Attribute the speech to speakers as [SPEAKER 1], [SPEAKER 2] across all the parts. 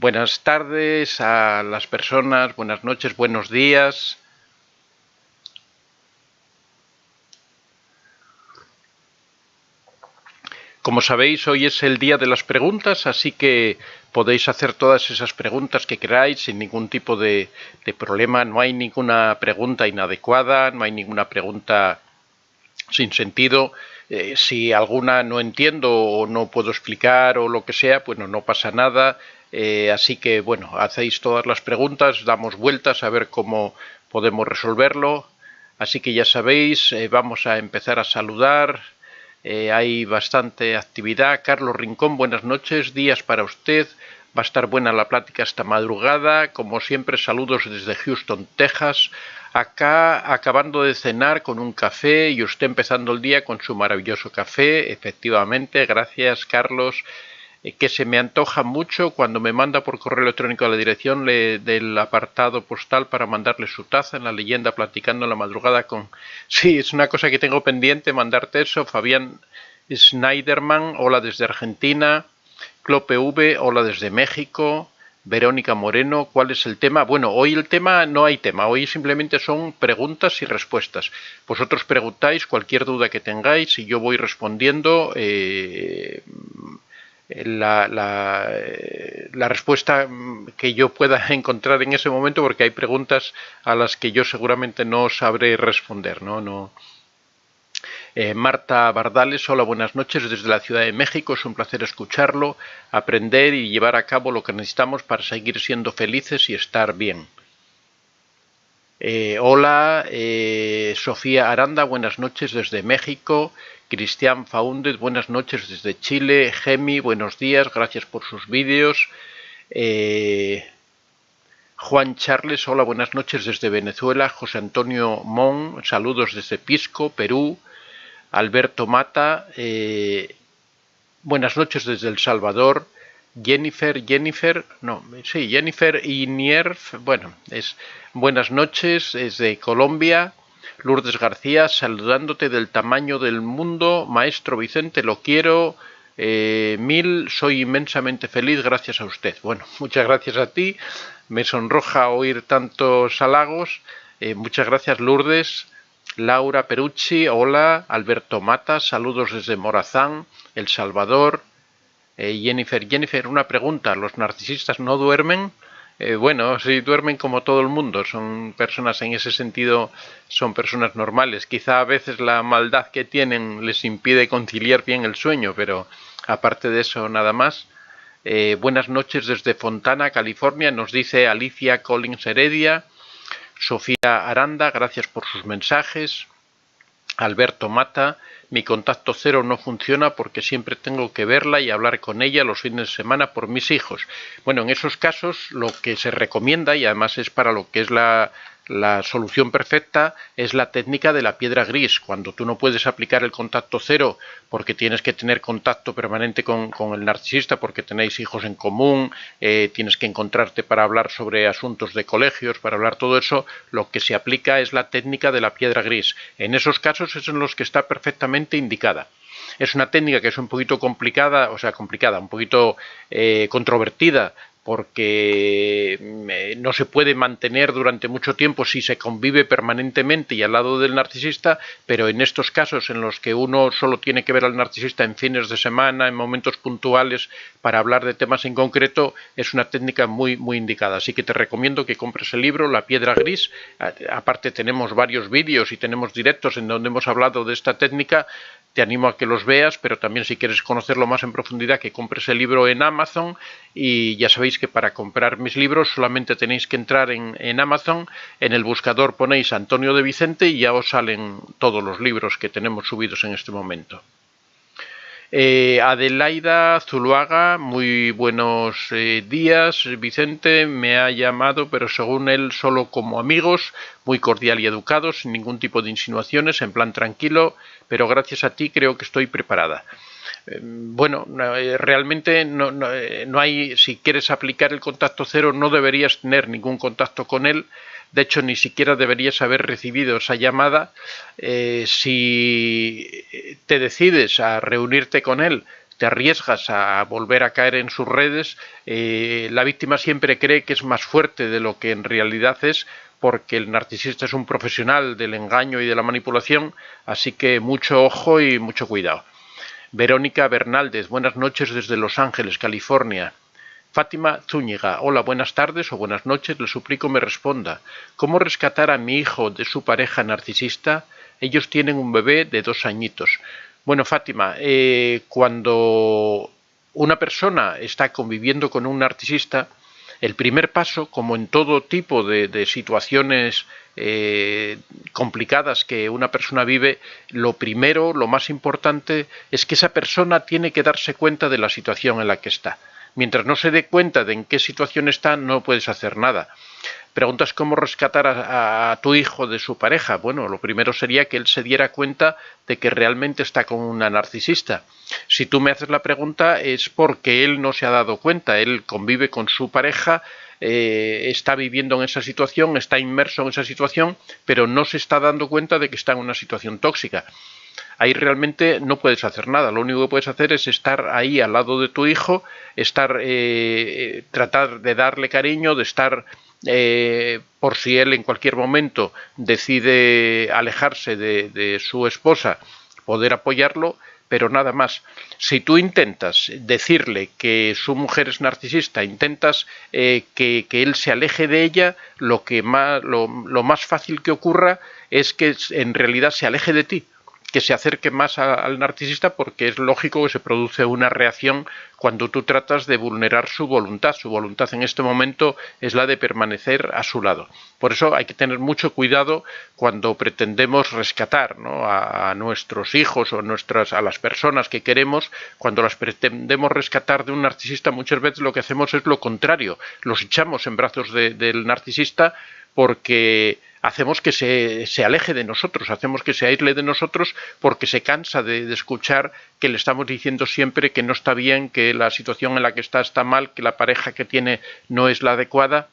[SPEAKER 1] Buenas tardes a las personas, buenas noches, buenos días. Como sabéis, hoy es el día de las preguntas, así que podéis hacer todas esas preguntas que queráis sin ningún tipo de problema. No hay ninguna pregunta inadecuada, no hay ninguna pregunta sin sentido. Si alguna no entiendo o no puedo explicar o lo que sea, pues no pasa nada. Así que, bueno, hacéis todas las preguntas, damos vueltas a ver cómo podemos resolverlo. Así que ya sabéis, vamos a empezar a saludar. Hay bastante actividad. Carlos Rincón, buenas noches, días para usted. Va a estar buena la plática esta madrugada. Como siempre, saludos desde Houston, Texas. Acá acabando de cenar con un café y usted empezando el día con su maravilloso café. Efectivamente, gracias Carlos. Que se me antoja mucho cuando me manda por correo electrónico a la dirección del apartado postal para mandarle su taza en la leyenda platicando en la madrugada con... Sí, es una cosa que tengo pendiente, mandarte eso. Fabián Schneiderman, hola desde Argentina. Clope V, hola desde México. Verónica Moreno, ¿cuál es el tema? Bueno, hoy el tema no hay tema, hoy simplemente son preguntas y respuestas. Vosotros preguntáis cualquier duda que tengáis y yo voy respondiendo la respuesta que yo pueda encontrar en ese momento, porque hay preguntas a las que yo seguramente no sabré responder, ¿no? Marta Bardales, hola, buenas noches desde la Ciudad de México, es un placer escucharlo, aprender y llevar a cabo lo que necesitamos para seguir siendo felices y estar bien. Hola, Sofía Aranda, buenas noches desde México. Cristian Faúndez, buenas noches desde Chile. Gemi, buenos días, gracias por sus vídeos. Juan Charles, hola, buenas noches desde Venezuela. José Antonio Mon, saludos desde Pisco, Perú. Alberto Mata, buenas noches desde El Salvador. Jennifer Inierf, bueno, es buenas noches desde Colombia. Lourdes García, saludándote del tamaño del mundo. Maestro Vicente, lo quiero. Soy inmensamente feliz gracias a usted. Bueno, muchas gracias a ti. Me sonroja oír tantos halagos. Muchas gracias, Lourdes. Laura Perucci, hola. Alberto Mata, saludos desde Morazán, El Salvador. Jennifer, una pregunta. ¿Los narcisistas no duermen? Bueno, sí, duermen como todo el mundo. Son personas en ese sentido, son personas normales. Quizá a veces la maldad que tienen les impide conciliar bien el sueño, pero aparte de eso, nada más. Buenas noches desde Fontana, California, nos dice Alicia Collins Heredia. Sofía Aranda, gracias por sus mensajes. Alberto Mata, mi contacto cero no funciona porque siempre tengo que verla y hablar con ella los fines de semana por mis hijos. Bueno, en esos casos lo que se recomienda, y además es para lo que es la solución perfecta, es la técnica de la piedra gris. Cuando tú no puedes aplicar el contacto cero porque tienes que tener contacto permanente con el narcisista porque tenéis hijos en común, tienes que encontrarte para hablar sobre asuntos de colegios, para hablar todo eso, lo que se aplica es la técnica de la piedra gris. En esos casos es en los que está perfectamente indicada. Es una técnica que es un poquito complicada, un poquito controvertida, porque no se puede mantener durante mucho tiempo si se convive permanentemente y al lado del narcisista, pero en estos casos en los que uno solo tiene que ver al narcisista en fines de semana, en momentos puntuales, para hablar de temas en concreto, es una técnica muy indicada. Así que te recomiendo que compres el libro La Piedra Gris. Aparte tenemos varios vídeos y tenemos directos en donde hemos hablado de esta técnica. Te animo a que los veas, pero también si quieres conocerlo más en profundidad, que compres el libro en Amazon. Y ya sabéis que para comprar mis libros solamente tenéis que entrar en Amazon, en el buscador ponéis Antonio de Vicente y ya os salen todos los libros que tenemos subidos en este momento. Adelaida Zuluaga, muy buenos días. Vicente me ha llamado, pero según él solo como amigos, muy cordial y educado, sin ningún tipo de insinuaciones, en plan tranquilo, pero gracias a ti creo que estoy preparada. Bueno, realmente no hay, si quieres aplicar el contacto cero, no deberías tener ningún contacto con él. De hecho, ni siquiera deberías haber recibido esa llamada. Si te decides a reunirte con él, te arriesgas a volver a caer en sus redes, la víctima siempre cree que es más fuerte de lo que en realidad es, porque el narcisista es un profesional del engaño y de la manipulación, así que mucho ojo y mucho cuidado. Verónica Bernaldez, buenas noches desde Los Ángeles, California. Fátima Zúñiga, hola, buenas tardes o buenas noches, le suplico me responda. ¿Cómo rescatar a mi hijo de su pareja narcisista? Ellos tienen un bebé de 2 añitos. Bueno, Fátima, cuando una persona está conviviendo con un narcisista, el primer paso, como en todo tipo de situaciones complicadas que una persona vive, lo primero, lo más importante, es que esa persona tiene que darse cuenta de la situación en la que está. Mientras no se dé cuenta de en qué situación está, no puedes hacer nada. Preguntas cómo rescatar a tu hijo de su pareja. Bueno, lo primero sería que él se diera cuenta de que realmente está con una narcisista. Si tú me haces la pregunta es porque él no se ha dado cuenta. Él convive con su pareja, está viviendo en esa situación, está inmerso en esa situación, pero no se está dando cuenta de que está en una situación tóxica. Ahí realmente no puedes hacer nada. Lo único que puedes hacer es estar ahí al lado de tu hijo, tratar de darle cariño, de estar por si él en cualquier momento decide alejarse de su esposa, poder apoyarlo, pero nada más. Si tú intentas decirle que su mujer es narcisista, intentas que él se aleje de ella, lo más fácil que ocurra es que en realidad se aleje de ti, que se acerque más al narcisista, porque es lógico que se produce una reacción cuando tú tratas de vulnerar su voluntad. Su voluntad en este momento es la de permanecer a su lado. Por eso hay que tener mucho cuidado cuando pretendemos rescatar, ¿no?, a nuestros hijos o a las personas que queremos. Cuando las pretendemos rescatar de un narcisista, muchas veces lo que hacemos es lo contrario. Los echamos en brazos del narcisista porque hacemos que se aleje de nosotros, hacemos que se aísle de nosotros, porque se cansa de escuchar que le estamos diciendo siempre que no está bien, que la situación en la que está mal, que la pareja que tiene no es la adecuada.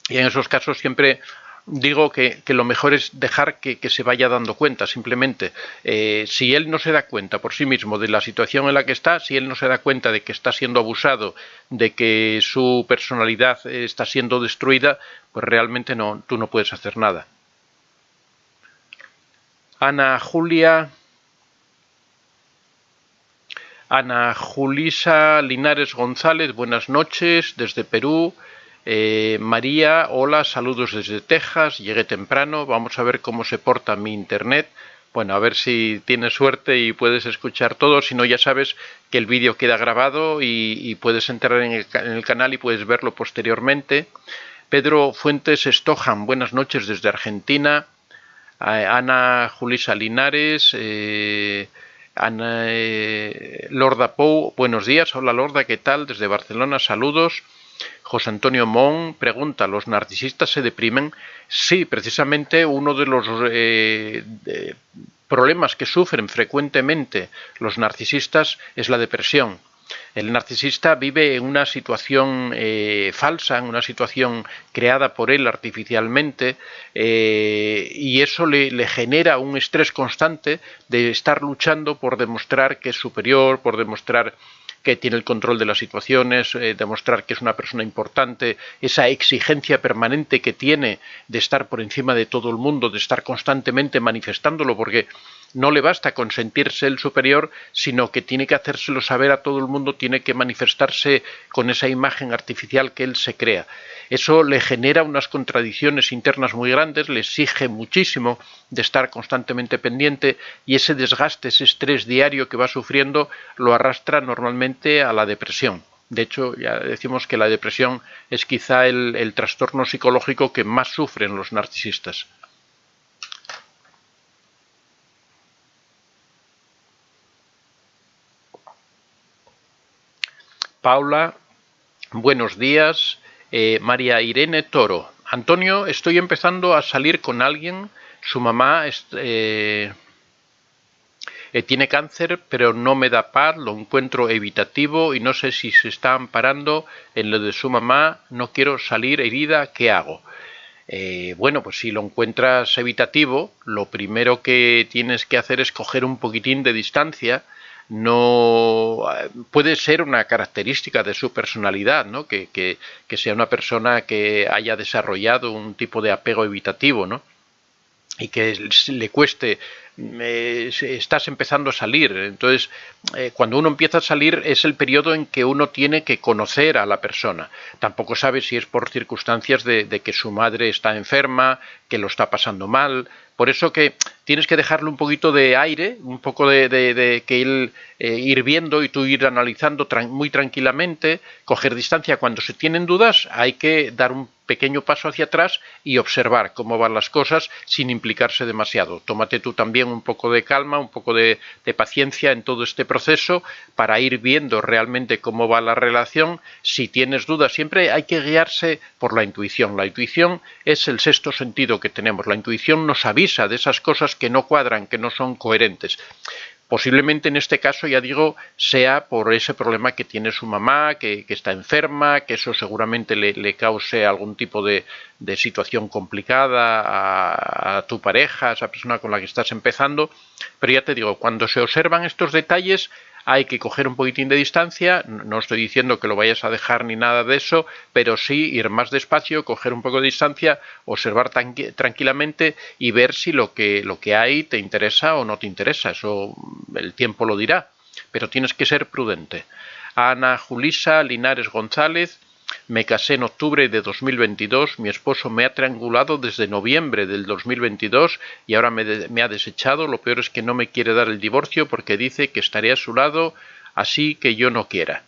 [SPEAKER 1] Y en esos casos siempre digo que lo mejor es dejar que se vaya dando cuenta. Simplemente, si él no se da cuenta por sí mismo de la situación en la que está, si él no se da cuenta de que está siendo abusado, de que su personalidad está siendo destruida, pues realmente tú no puedes hacer nada. Ana Julisa Linares González, buenas noches desde Perú. María, hola, saludos desde Texas, llegué temprano, vamos a ver cómo se porta mi internet. Bueno, a ver si tienes suerte y puedes escuchar todo, si no ya sabes que el vídeo queda grabado y puedes entrar en el canal y puedes verlo posteriormente. Pedro Fuentes Stojan, buenas noches desde Argentina. Ana Julisa Linares, Lorda Pou, buenos días, hola Lorda, ¿qué tal? Desde Barcelona, saludos. José Antonio Mon pregunta, ¿los narcisistas se deprimen? Sí, precisamente uno de los problemas que sufren frecuentemente los narcisistas es la depresión. El narcisista vive en una situación falsa, en una situación creada por él artificialmente, y eso le genera un estrés constante de estar luchando por demostrar que es superior, por demostrar que tiene el control de las situaciones, demostrar que es una persona importante, esa exigencia permanente que tiene de estar por encima de todo el mundo, de estar constantemente manifestándolo, porque no le basta con sentirse el superior, sino que tiene que hacérselo saber a todo el mundo, tiene que manifestarse con esa imagen artificial que él se crea. Eso le genera unas contradicciones internas muy grandes, le exige muchísimo de estar constantemente pendiente, y ese desgaste, ese estrés diario que va sufriendo lo arrastra normalmente a la depresión. De hecho, ya decimos que la depresión es quizá el trastorno psicológico que más sufren los narcisistas. Paula, buenos días. María Irene Toro. Antonio, estoy empezando a salir con alguien. Su mamá tiene cáncer, pero no me da paz, lo encuentro evitativo y no sé si se está amparando en lo de su mamá. No quiero salir herida, ¿qué hago? Bueno, pues si lo encuentras evitativo, lo primero que tienes que hacer es coger un poquitín de distancia, no puede ser una característica de su personalidad, ¿no? Que sea una persona que haya desarrollado un tipo de apego evitativo, ¿no? Y que le cueste, estás empezando a salir. Entonces, cuando uno empieza a salir es el periodo en que uno tiene que conocer a la persona. Tampoco sabe si es por circunstancias de que su madre está enferma, que lo está pasando mal. Por eso que tienes que dejarle un poquito de aire, un poco de que él ir viendo y tú ir analizando muy tranquilamente, coger distancia. Cuando se tienen dudas hay que dar un pequeño paso hacia atrás y observar cómo van las cosas sin implicarse demasiado. Tómate tú también un poco de calma, un poco de paciencia en todo este proceso para ir viendo realmente cómo va la relación. Si tienes dudas, siempre hay que guiarse por la intuición. La intuición es el sexto sentido que tenemos. La intuición nos avisa de esas cosas que no cuadran, que no son coherentes. Posiblemente en este caso, ya digo, sea por ese problema que tiene su mamá, que está enferma, que eso seguramente le cause algún tipo de situación complicada a tu pareja, a esa persona con la que estás empezando. Pero ya te digo, cuando se observan estos detalles hay que coger un poquitín de distancia. No estoy diciendo que lo vayas a dejar ni nada de eso, pero sí ir más despacio, coger un poco de distancia, observar tranquilamente y ver si lo que hay te interesa o no te interesa. Eso el tiempo lo dirá, pero tienes que ser prudente. Ana Julisa Linares González: me casé en octubre de 2022, mi esposo me ha triangulado desde noviembre del 2022 y ahora me ha desechado. Lo peor es que no me quiere dar el divorcio porque dice que estaré a su lado así que yo no quiera.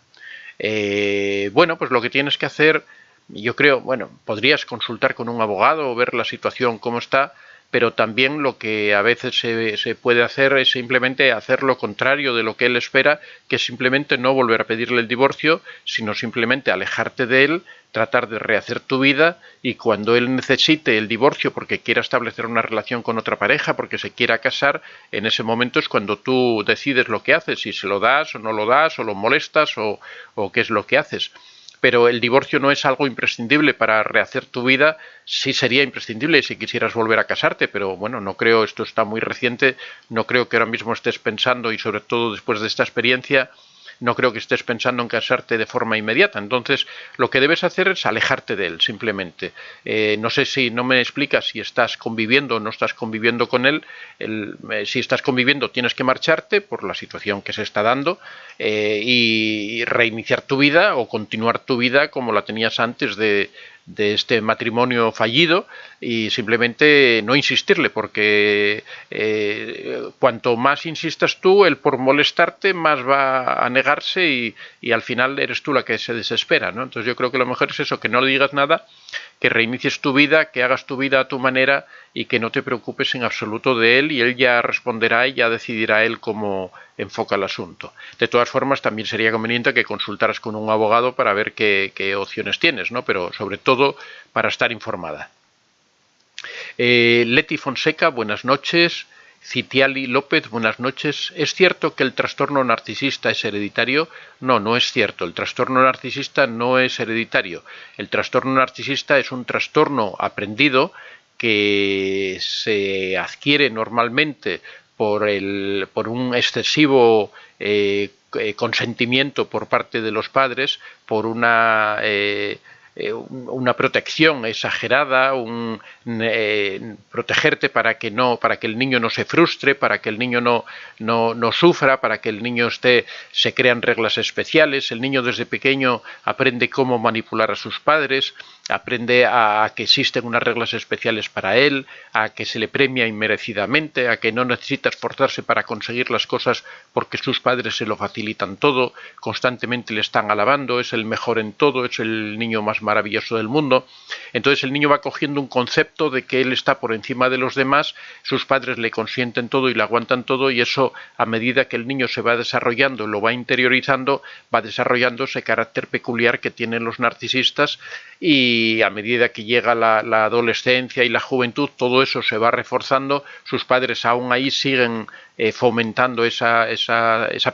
[SPEAKER 1] Bueno, pues lo que tienes que hacer, yo creo, bueno, podrías consultar con un abogado o ver la situación cómo está, pero también lo que a veces se puede hacer es simplemente hacer lo contrario de lo que él espera, que es simplemente no volver a pedirle el divorcio, sino simplemente alejarte de él, tratar de rehacer tu vida, y cuando él necesite el divorcio porque quiera establecer una relación con otra pareja, porque se quiera casar, en ese momento es cuando tú decides lo que haces, si se lo das o no lo das, o lo molestas o qué es lo que haces. Pero el divorcio no es algo imprescindible para rehacer tu vida. Sí sería imprescindible si quisieras volver a casarte, pero bueno, no creo, esto está muy reciente, no creo que ahora mismo estés pensando, y sobre todo después de esta experiencia, no creo que estés pensando en casarte de forma inmediata. Entonces, lo que debes hacer es alejarte de él, simplemente. No sé si no me explicas si estás conviviendo o no estás conviviendo con él. Si estás conviviendo, tienes que marcharte por la situación que se está dando y reiniciar tu vida o continuar tu vida como la tenías antes de este matrimonio fallido, y simplemente no insistirle, porque cuanto más insistas tú, él por molestarte más va a negarse y al final eres tú la que se desespera, ¿no? Entonces yo creo que lo mejor es eso, que no le digas nada, que reinicies tu vida, que hagas tu vida a tu manera y que no te preocupes en absoluto de él, y él ya responderá y ya decidirá él cómo enfoca el asunto. De todas formas, también sería conveniente que consultaras con un abogado para ver qué opciones tienes, ¿no? Pero sobre todo para estar informada. Leti Fonseca, buenas noches. Citiali López, buenas noches. ¿Es cierto que el trastorno narcisista es hereditario? No, no es cierto. El trastorno narcisista no es hereditario. El trastorno narcisista es un trastorno aprendido que se adquiere normalmente por un excesivo consentimiento por parte de los padres, por una protección exagerada, protegerte para que el niño no se frustre, para que el niño no sufra, para que el niño se crean reglas especiales. El niño desde pequeño aprende cómo manipular a sus padres, aprende a que existen unas reglas especiales para él, a que se le premia inmerecidamente, a que no necesita esforzarse para conseguir las cosas porque sus padres se lo facilitan todo, constantemente le están alabando, es el mejor en todo, es el niño más maravilloso del mundo. Entonces el niño va cogiendo un concepto de que él está por encima de los demás, sus padres le consienten todo y le aguantan todo, y eso, a medida que el niño se va desarrollando, lo va interiorizando, va desarrollando ese carácter peculiar que tienen los narcisistas, y a medida que llega la adolescencia y la juventud, todo eso se va reforzando. Sus padres aún ahí siguen fomentando esa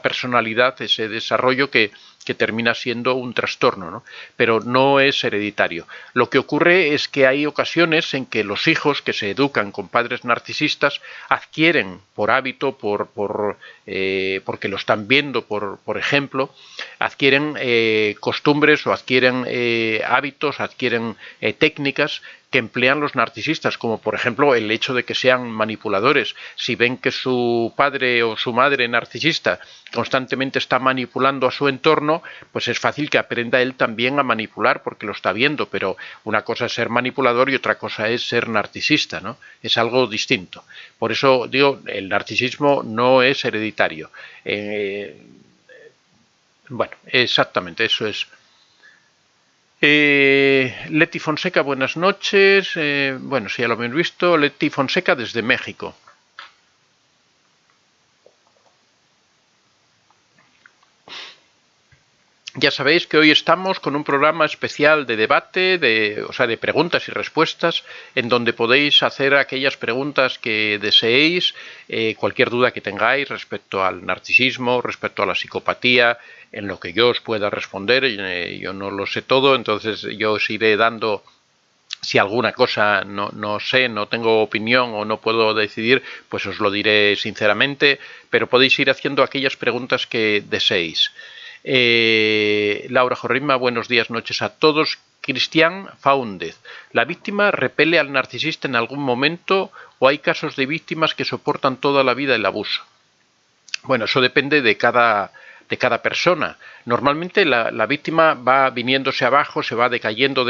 [SPEAKER 1] personalidad, ese desarrollo que termina siendo un trastorno, ¿no? Pero no es hereditario. Lo que ocurre es que hay ocasiones en que los hijos que se educan con padres narcisistas adquieren por hábito, porque lo están viendo, por ejemplo, adquieren costumbres o adquieren hábitos, adquieren técnicas que emplean los narcisistas, como por ejemplo el hecho de que sean manipuladores. Si ven que su padre o su madre narcisista constantemente está manipulando a su entorno, pues es fácil que aprenda él también a manipular porque lo está viendo, pero una cosa es ser manipulador y otra cosa es ser narcisista, ¿no? Es algo distinto. Por eso digo, el narcisismo no es hereditario. Bueno, exactamente, eso es. Leti Fonseca, buenas noches. Bueno, sí, ya lo hemos visto. Leti Fonseca desde México. Ya sabéis que hoy estamos con un programa especial de debate, de preguntas y respuestas, en donde podéis hacer aquellas preguntas que deseéis, cualquier duda que tengáis respecto al narcisismo, respecto a la psicopatía, en lo que yo os pueda responder. Yo no lo sé todo, entonces yo os iré dando, si alguna cosa no sé, no tengo opinión o no puedo decidir, pues os lo diré sinceramente, pero podéis ir haciendo aquellas preguntas que deseéis. Laura Jorrima, buenos días, noches a todos. Cristian Faúndez, ¿la víctima repele al narcisista en algún momento o hay casos de víctimas que soportan toda la vida el abuso? Bueno, eso depende de cada persona. Normalmente la víctima va viniéndose abajo, se va decayendo.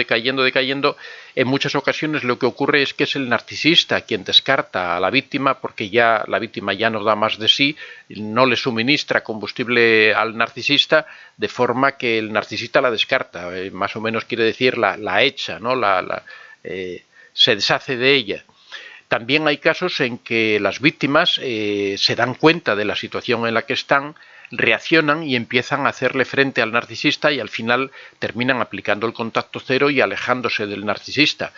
[SPEAKER 1] En muchas ocasiones lo que ocurre es que es el narcisista quien descarta a la víctima porque ya la víctima ya no da más de sí, no le suministra combustible al narcisista, de forma que el narcisista la descarta. Más o menos quiere decir la echa, ¿no? Se deshace de ella. También hay casos en que las víctimas se dan cuenta de la situación en la que están, reaccionan y empiezan a hacerle frente al narcisista y al final terminan aplicando el contacto cero y alejándose del narcisista.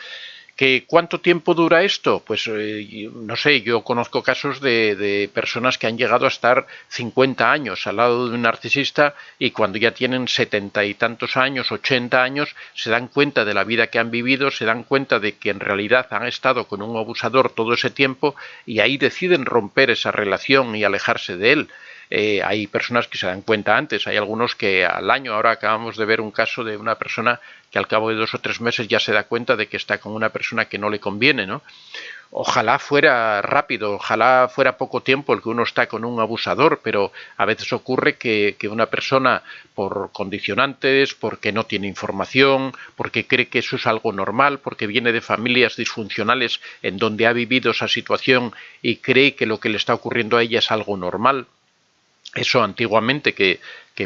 [SPEAKER 1] ¿Cuánto tiempo dura esto? Pues no sé, yo conozco casos de personas que han llegado a estar 50 años al lado de un narcisista y cuando ya tienen 70 y tantos años, 80 años, se dan cuenta de la vida que han vivido, se dan cuenta de que en realidad han estado con un abusador todo ese tiempo y ahí deciden romper esa relación y alejarse de él. Hay personas que se dan cuenta antes, hay algunos que al año, ahora acabamos de ver un caso de una persona que al cabo de 2 o 3 meses ya se da cuenta de que está con una persona que no le conviene, ¿no? Ojalá fuera rápido, ojalá fuera poco tiempo el que uno está con un abusador, pero a veces ocurre que una persona, por condicionantes, porque no tiene información, porque cree que eso es algo normal, porque viene de familias disfuncionales en donde ha vivido esa situación y cree que lo que le está ocurriendo a ella es algo normal. Eso antiguamente, que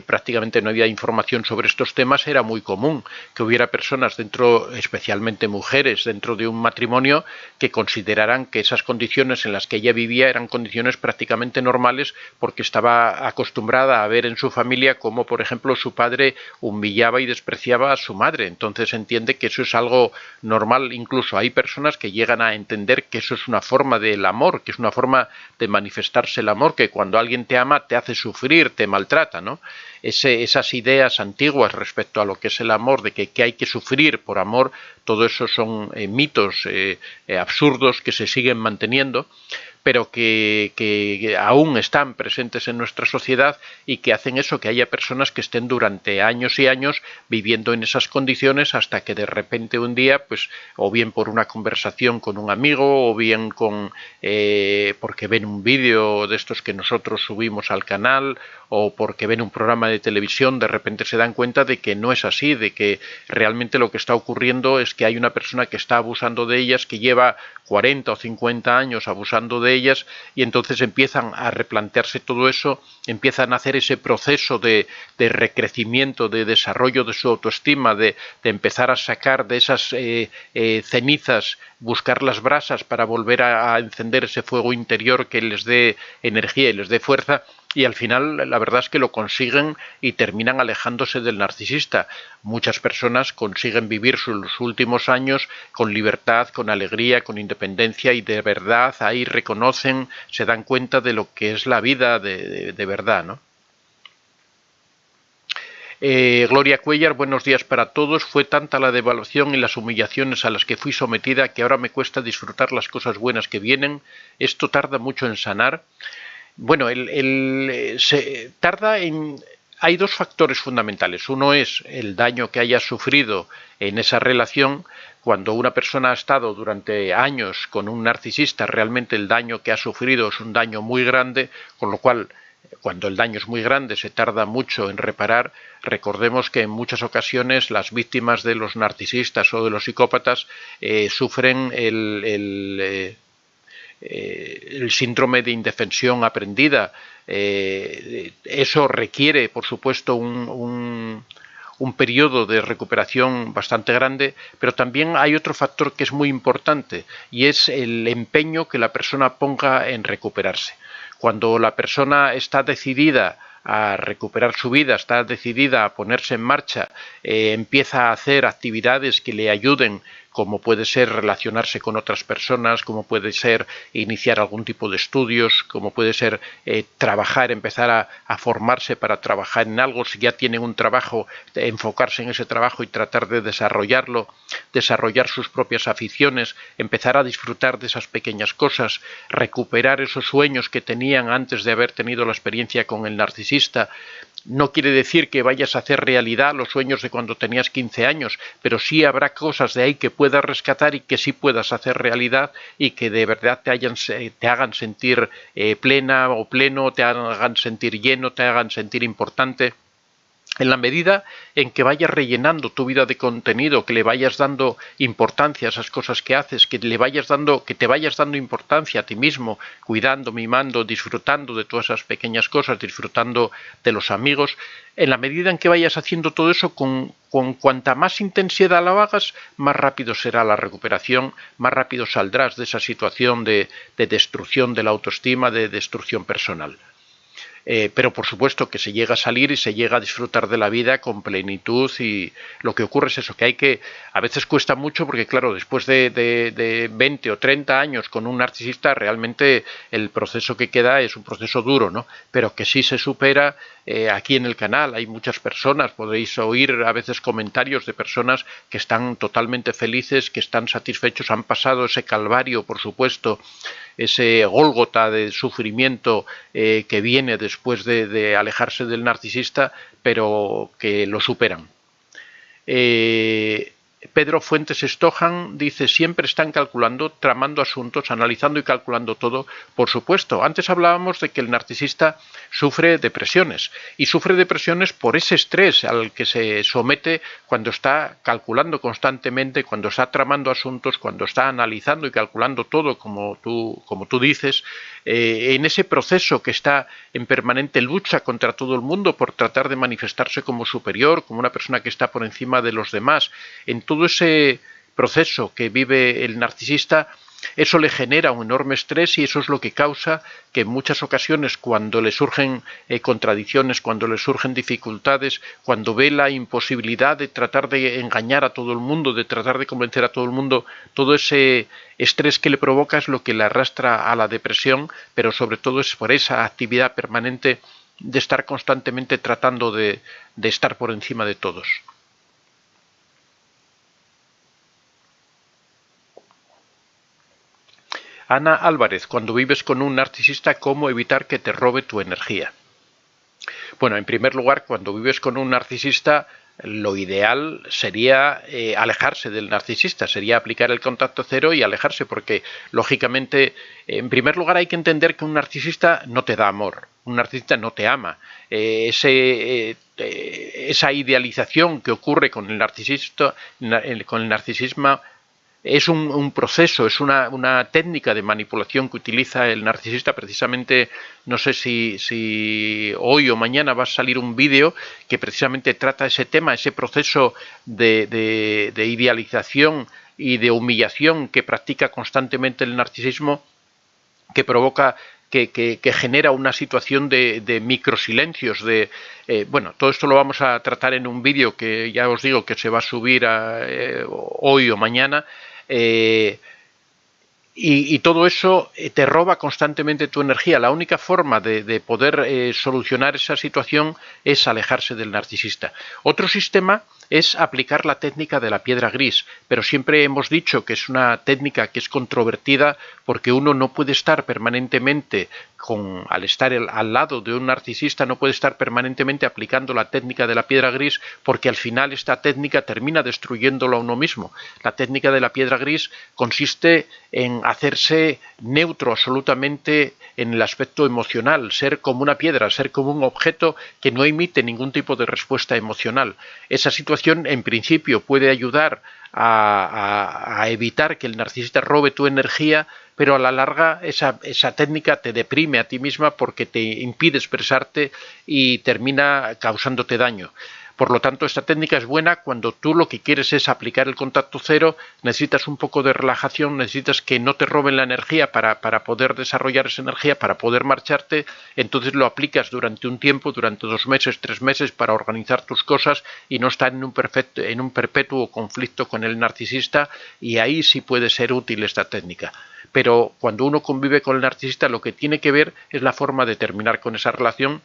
[SPEAKER 1] prácticamente no había información sobre estos temas, era muy común que hubiera personas dentro, especialmente mujeres, dentro de un matrimonio que consideraran que esas condiciones en las que ella vivía eran condiciones prácticamente normales porque estaba acostumbrada a ver en su familia cómo, por ejemplo, su padre humillaba y despreciaba a su madre. Entonces entiende que eso es algo normal. Incluso hay personas que llegan a entender que eso es una forma del amor, que es una forma de manifestarse el amor, que cuando alguien te ama te hace sufrir, te maltrata, ¿no? Esas ideas antiguas respecto a lo que es el amor, de que hay que sufrir por amor, todo eso son mitos absurdos que se siguen manteniendo, pero que aún están presentes en nuestra sociedad y que hacen eso, que haya personas que estén durante años y años viviendo en esas condiciones hasta que de repente un día, pues, o bien por una conversación con un amigo, o bien porque ven un vídeo de estos que nosotros subimos al canal, o porque ven un programa de televisión, de repente se dan cuenta de que no es así, de que realmente lo que está ocurriendo es que hay una persona que está abusando de ellas, que lleva 40 o 50 años abusando de ellas, y entonces empiezan a replantearse todo eso, empiezan a hacer ese proceso de recrecimiento, de desarrollo de su autoestima, de empezar a sacar de esas cenizas, buscar las brasas para volver a encender ese fuego interior que les dé energía y les dé fuerza, y al final la verdad es que lo consiguen y terminan alejándose del narcisista. Muchas personas consiguen vivir sus últimos años con libertad, con alegría, con independencia y de verdad ahí reconocen, se dan cuenta de lo que es la vida de verdad, ¿no? Gloria Cuellar, buenos días para todos. Fue tanta la devaluación y las humillaciones a las que fui sometida que ahora me cuesta disfrutar las cosas buenas que vienen. Esto tarda mucho en sanar. Bueno, se tarda en... Hay dos factores fundamentales. Uno es el daño que haya sufrido en esa relación. Cuando una persona ha estado durante años con un narcisista, realmente el daño que ha sufrido es un daño muy grande, con lo cual, cuando el daño es muy grande, se tarda mucho en reparar. Recordemos que en muchas ocasiones las víctimas de los narcisistas o de los psicópatas sufren el síndrome de indefensión aprendida. Eso requiere, por supuesto, un periodo de recuperación bastante grande, pero también hay otro factor que es muy importante y es el empeño que la persona ponga en recuperarse. Cuando la persona está decidida a recuperar su vida, está decidida a ponerse en marcha, empieza a hacer actividades que le ayuden, como puede ser relacionarse con otras personas, como puede ser iniciar algún tipo de estudios, como puede ser trabajar, empezar a formarse para trabajar en algo, si ya tienen un trabajo, enfocarse en ese trabajo y tratar de desarrollarlo, desarrollar sus propias aficiones, empezar a disfrutar de esas pequeñas cosas, recuperar esos sueños que tenían antes de haber tenido la experiencia con el narcisista. No quiere decir que vayas a hacer realidad los sueños de cuando tenías 15 años, pero sí habrá cosas de ahí que puedas rescatar y que sí puedas hacer realidad y que de verdad te hagan sentir plena o pleno, te hagan sentir lleno, te hagan sentir importante. En la medida en que vayas rellenando tu vida de contenido, que le vayas dando importancia a esas cosas que haces, que te vayas dando importancia a ti mismo, cuidando, mimando, disfrutando de todas esas pequeñas cosas, disfrutando de los amigos, en la medida en que vayas haciendo todo eso, con cuanta más intensidad lo hagas, más rápido será la recuperación, más rápido saldrás de esa situación de destrucción de la autoestima, de destrucción personal. Pero por supuesto que se llega a salir y se llega a disfrutar de la vida con plenitud, y lo que ocurre es eso, que a veces cuesta mucho porque claro, después de 20 o 30 años con un narcisista realmente el proceso que queda es un proceso duro, ¿no? Pero que sí se supera. Aquí en el canal hay muchas personas, podéis oír a veces comentarios de personas que están totalmente felices, que están satisfechos, han pasado ese calvario, por supuesto, ese Gólgota de sufrimiento que viene después de alejarse del narcisista, pero que lo superan. Pedro Fuentes Stojan dice: siempre están calculando, tramando asuntos, analizando y calculando todo. Por supuesto, antes hablábamos de que el narcisista sufre depresiones, y sufre depresiones por ese estrés al que se somete cuando está calculando constantemente, cuando está tramando asuntos, cuando está analizando y calculando todo, como tú dices, en ese proceso que está en permanente lucha contra todo el mundo por tratar de manifestarse como superior, como una persona que está por encima de los demás. En todo ese proceso que vive el narcisista, eso le genera un enorme estrés, y eso es lo que causa que en muchas ocasiones, cuando le surgen contradicciones, cuando le surgen dificultades, cuando ve la imposibilidad de tratar de engañar a todo el mundo, de tratar de convencer a todo el mundo, todo ese estrés que le provoca es lo que le arrastra a la depresión, pero sobre todo es por esa actividad permanente de estar constantemente tratando de estar por encima de todos. Ana Álvarez: cuando vives con un narcisista, ¿cómo evitar que te robe tu energía? Bueno, en primer lugar, cuando vives con un narcisista, lo ideal sería alejarse del narcisista, sería aplicar el contacto cero y alejarse, porque lógicamente, en primer lugar, hay que entender que un narcisista no te da amor, un narcisista no te ama. Esa idealización que ocurre con el narcisismo es un proceso, es una técnica de manipulación que utiliza el narcisista. Precisamente, no sé si hoy o mañana va a salir un vídeo que precisamente trata ese tema, ese proceso de idealización y de humillación que practica constantemente el narcisismo, que provoca que genera una situación de microsilencios. Bueno, todo esto lo vamos a tratar en un vídeo que ya os digo que se va a subir hoy o mañana. Y todo eso te roba constantemente tu energía. La única forma de poder solucionar esa situación es alejarse del narcisista. Otro sistema es aplicar la técnica de la piedra gris, pero siempre hemos dicho que es una técnica que es controvertida porque uno no puede estar permanentemente, al estar al lado de un narcisista, no puede estar permanentemente aplicando la técnica de la piedra gris porque al final esta técnica termina destruyéndolo a uno mismo. La técnica de la piedra gris consiste en hacerse neutro absolutamente en el aspecto emocional, ser como una piedra, ser como un objeto que no emite ningún tipo de respuesta emocional. Esa situación en principio puede ayudar a evitar que el narcisista robe tu energía, pero a la larga esa técnica te deprime a ti misma porque te impide expresarte y termina causándote daño. Por lo tanto, esta técnica es buena cuando tú lo que quieres es aplicar el contacto cero, necesitas un poco de relajación, necesitas que no te roben la energía para poder desarrollar esa energía, para poder marcharte, entonces lo aplicas durante un tiempo, durante 2 meses, 3 meses para organizar tus cosas y no estar en un perpetuo conflicto con el narcisista, y ahí sí puede ser útil esta técnica. Pero cuando uno convive con el narcisista, lo que tiene que ver es la forma de terminar con esa relación,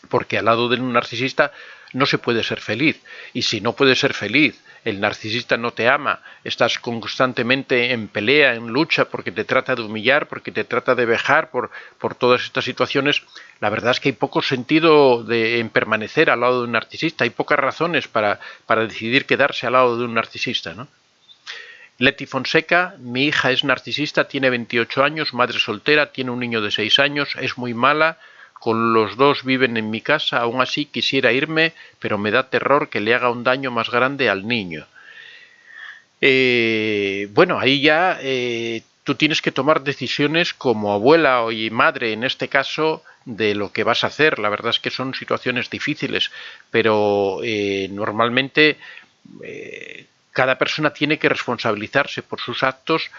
[SPEAKER 1] porque al lado de un narcisista no se puede ser feliz, y si no puedes ser feliz, el narcisista no te ama, estás constantemente en pelea, en lucha, porque te trata de humillar, porque te trata de vejar por todas estas situaciones, la verdad es que hay poco sentido en permanecer al lado de un narcisista, hay pocas razones para decidir quedarse al lado de un narcisista, ¿no? Leti Fonseca: mi hija es narcisista, tiene 28 años, madre soltera, tiene un niño de 6 años, es muy mala, con los dos viven en mi casa, aún así quisiera irme, pero me da terror que le haga un daño más grande al niño. Bueno, ahí ya tú tienes que tomar decisiones como abuela y madre, en este caso, de lo que vas a hacer. La verdad es que son situaciones difíciles, pero normalmente cada persona tiene que responsabilizarse por sus actos.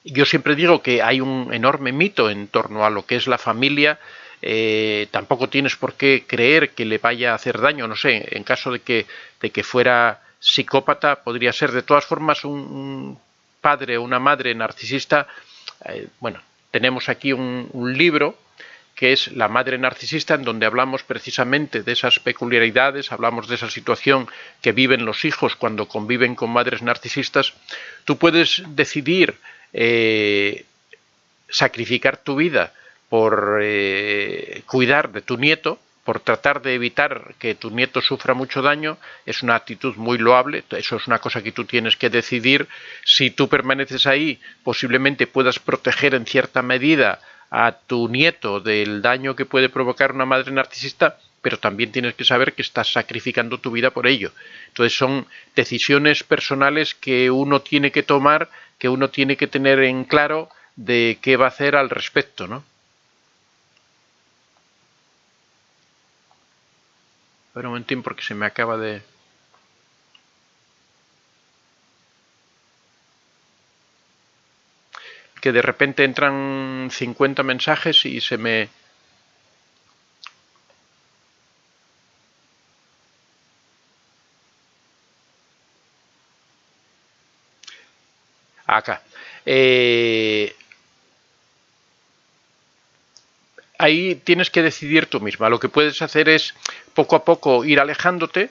[SPEAKER 1] Yo siempre digo que hay un enorme mito en torno a lo que es la familia. Tampoco tienes por qué creer que le vaya a hacer daño, no sé, en caso de que fuera psicópata, podría ser. De todas formas, un padre o una madre narcisista, bueno, tenemos aquí un libro que es La madre narcisista, en donde hablamos precisamente de esas peculiaridades, hablamos de esa situación que viven los hijos cuando conviven con madres narcisistas. Tú puedes decidir sacrificar tu vida por cuidar de tu nieto, por tratar de evitar que tu nieto sufra mucho daño. Es una actitud muy loable, eso es una cosa que tú tienes que decidir. Si tú permaneces ahí, posiblemente puedas proteger en cierta medida a tu nieto del daño que puede provocar una madre narcisista, pero también tienes que saber que estás sacrificando tu vida por ello. Entonces son decisiones personales que uno tiene que tomar, que uno tiene que tener en claro de qué va a hacer al respecto, ¿no? A ver un momentín porque se me acaba de... que de repente entran 50 mensajes y se me... Acá. Ahí tienes que decidir tú misma. Lo que puedes hacer es poco a poco ir alejándote,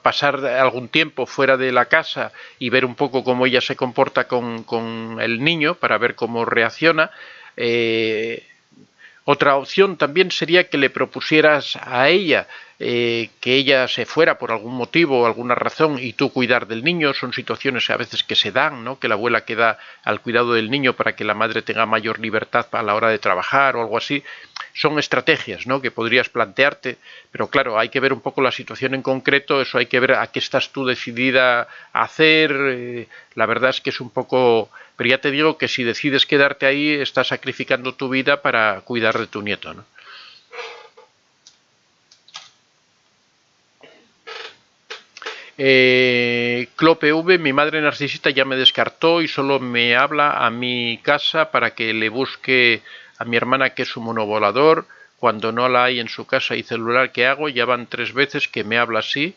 [SPEAKER 1] pasar algún tiempo fuera de la casa y ver un poco cómo ella se comporta con el niño para ver cómo reacciona. Otra opción también sería que le propusieras a ella que ella se fuera por algún motivo o alguna razón y tú cuidar del niño. Son situaciones a veces que se dan, ¿no? Que la abuela queda al cuidado del niño para que la madre tenga mayor libertad a la hora de trabajar o algo así. Son estrategias, ¿no? Que podrías plantearte, pero claro, hay que ver un poco la situación en concreto, eso hay que ver a qué estás tú decidida a hacer. La verdad es que es un poco... Pero ya te digo que si decides quedarte ahí, estás sacrificando tu vida para cuidar de tu nieto, ¿no? Clope V, mi madre narcisista ya me descartó y solo me habla a mi casa para que le busque a mi hermana, que es un monovolador. Cuando no la hay en su casa y celular, ¿qué hago? Ya van 3 veces que me habla así.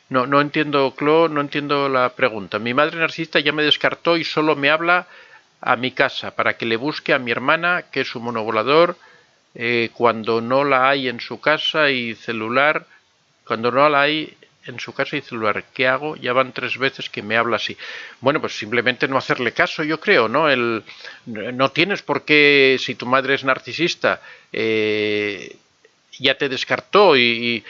[SPEAKER 1] No entiendo, Clo, no entiendo la pregunta. Mi madre narcisista ya me descartó y solo me habla a mi casa para que le busque a mi hermana, que es un monovolador, cuando no la hay en su casa y celular. Cuando no la hay en su casa y celular, ¿qué hago? Ya van 3 veces que me habla así. Bueno, pues simplemente no hacerle caso, yo creo, ¿no? No tienes por qué, si tu madre es narcisista, ya te descartó y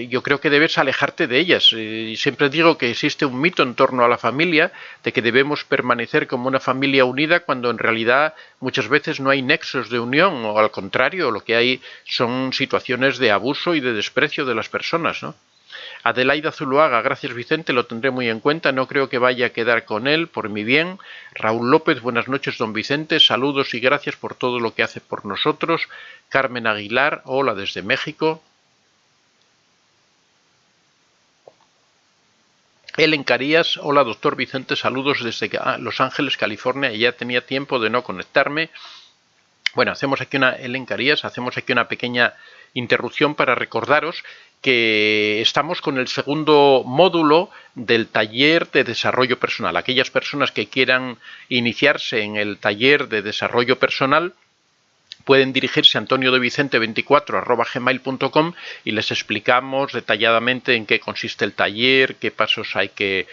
[SPEAKER 1] yo creo que debes alejarte de ellas. Y siempre digo que existe un mito en torno a la familia, de que debemos permanecer como una familia unida, cuando en realidad muchas veces no hay nexos de unión, o al contrario, lo que hay son situaciones de abuso y de desprecio de las personas, ¿no? Adelaida Zuluaga, gracias Vicente, lo tendré muy en cuenta, no creo que vaya a quedar con él, por mi bien. Raúl López, buenas noches don Vicente, saludos y gracias por todo lo que hace por nosotros. Carmen Aguilar, hola desde México. Ellen Carías, hola doctor Vicente, saludos desde Los Ángeles, California, y ya tenía tiempo de no conectarme. Bueno, hacemos aquí una pequeña interrupción para recordaros que estamos con el segundo módulo del taller de desarrollo personal. Aquellas personas que quieran iniciarse en el taller de desarrollo personal pueden dirigirse a antoniodevicente24@gmail.com y les explicamos detalladamente en qué consiste el taller, qué pasos hay que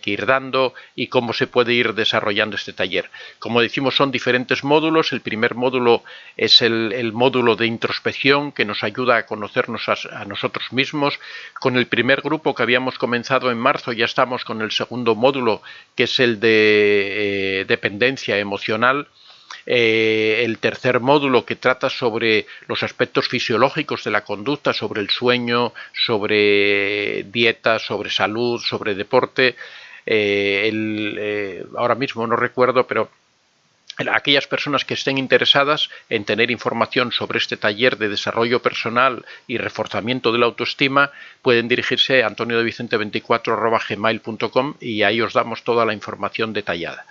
[SPEAKER 1] ir dando y cómo se puede ir desarrollando este taller. Como decimos, son diferentes módulos. El primer módulo es el módulo de introspección, que nos ayuda a conocernos a nosotros mismos. Con el primer grupo que habíamos comenzado en marzo ya estamos con el segundo módulo, que es el de dependencia emocional. El tercer módulo, que trata sobre los aspectos fisiológicos de la conducta, sobre el sueño, sobre dieta, sobre salud, sobre deporte. Ahora mismo no recuerdo, pero aquellas personas que estén interesadas en tener información sobre este taller de desarrollo personal y reforzamiento de la autoestima pueden dirigirse a antoniodevicente24@gmail.com y ahí os damos toda la información detallada.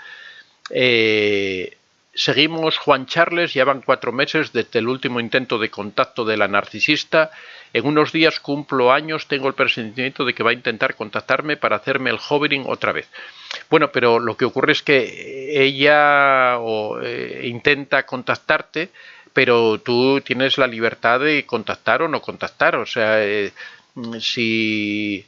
[SPEAKER 1] Seguimos, Juan Charles, ya van 4 meses desde el último intento de contacto de la narcisista. En unos días cumplo años, tengo el presentimiento de que va a intentar contactarme para hacerme el hovering otra vez. Bueno, pero lo que ocurre es que ella intenta contactarte, pero tú tienes la libertad de contactar o no contactar. O sea, si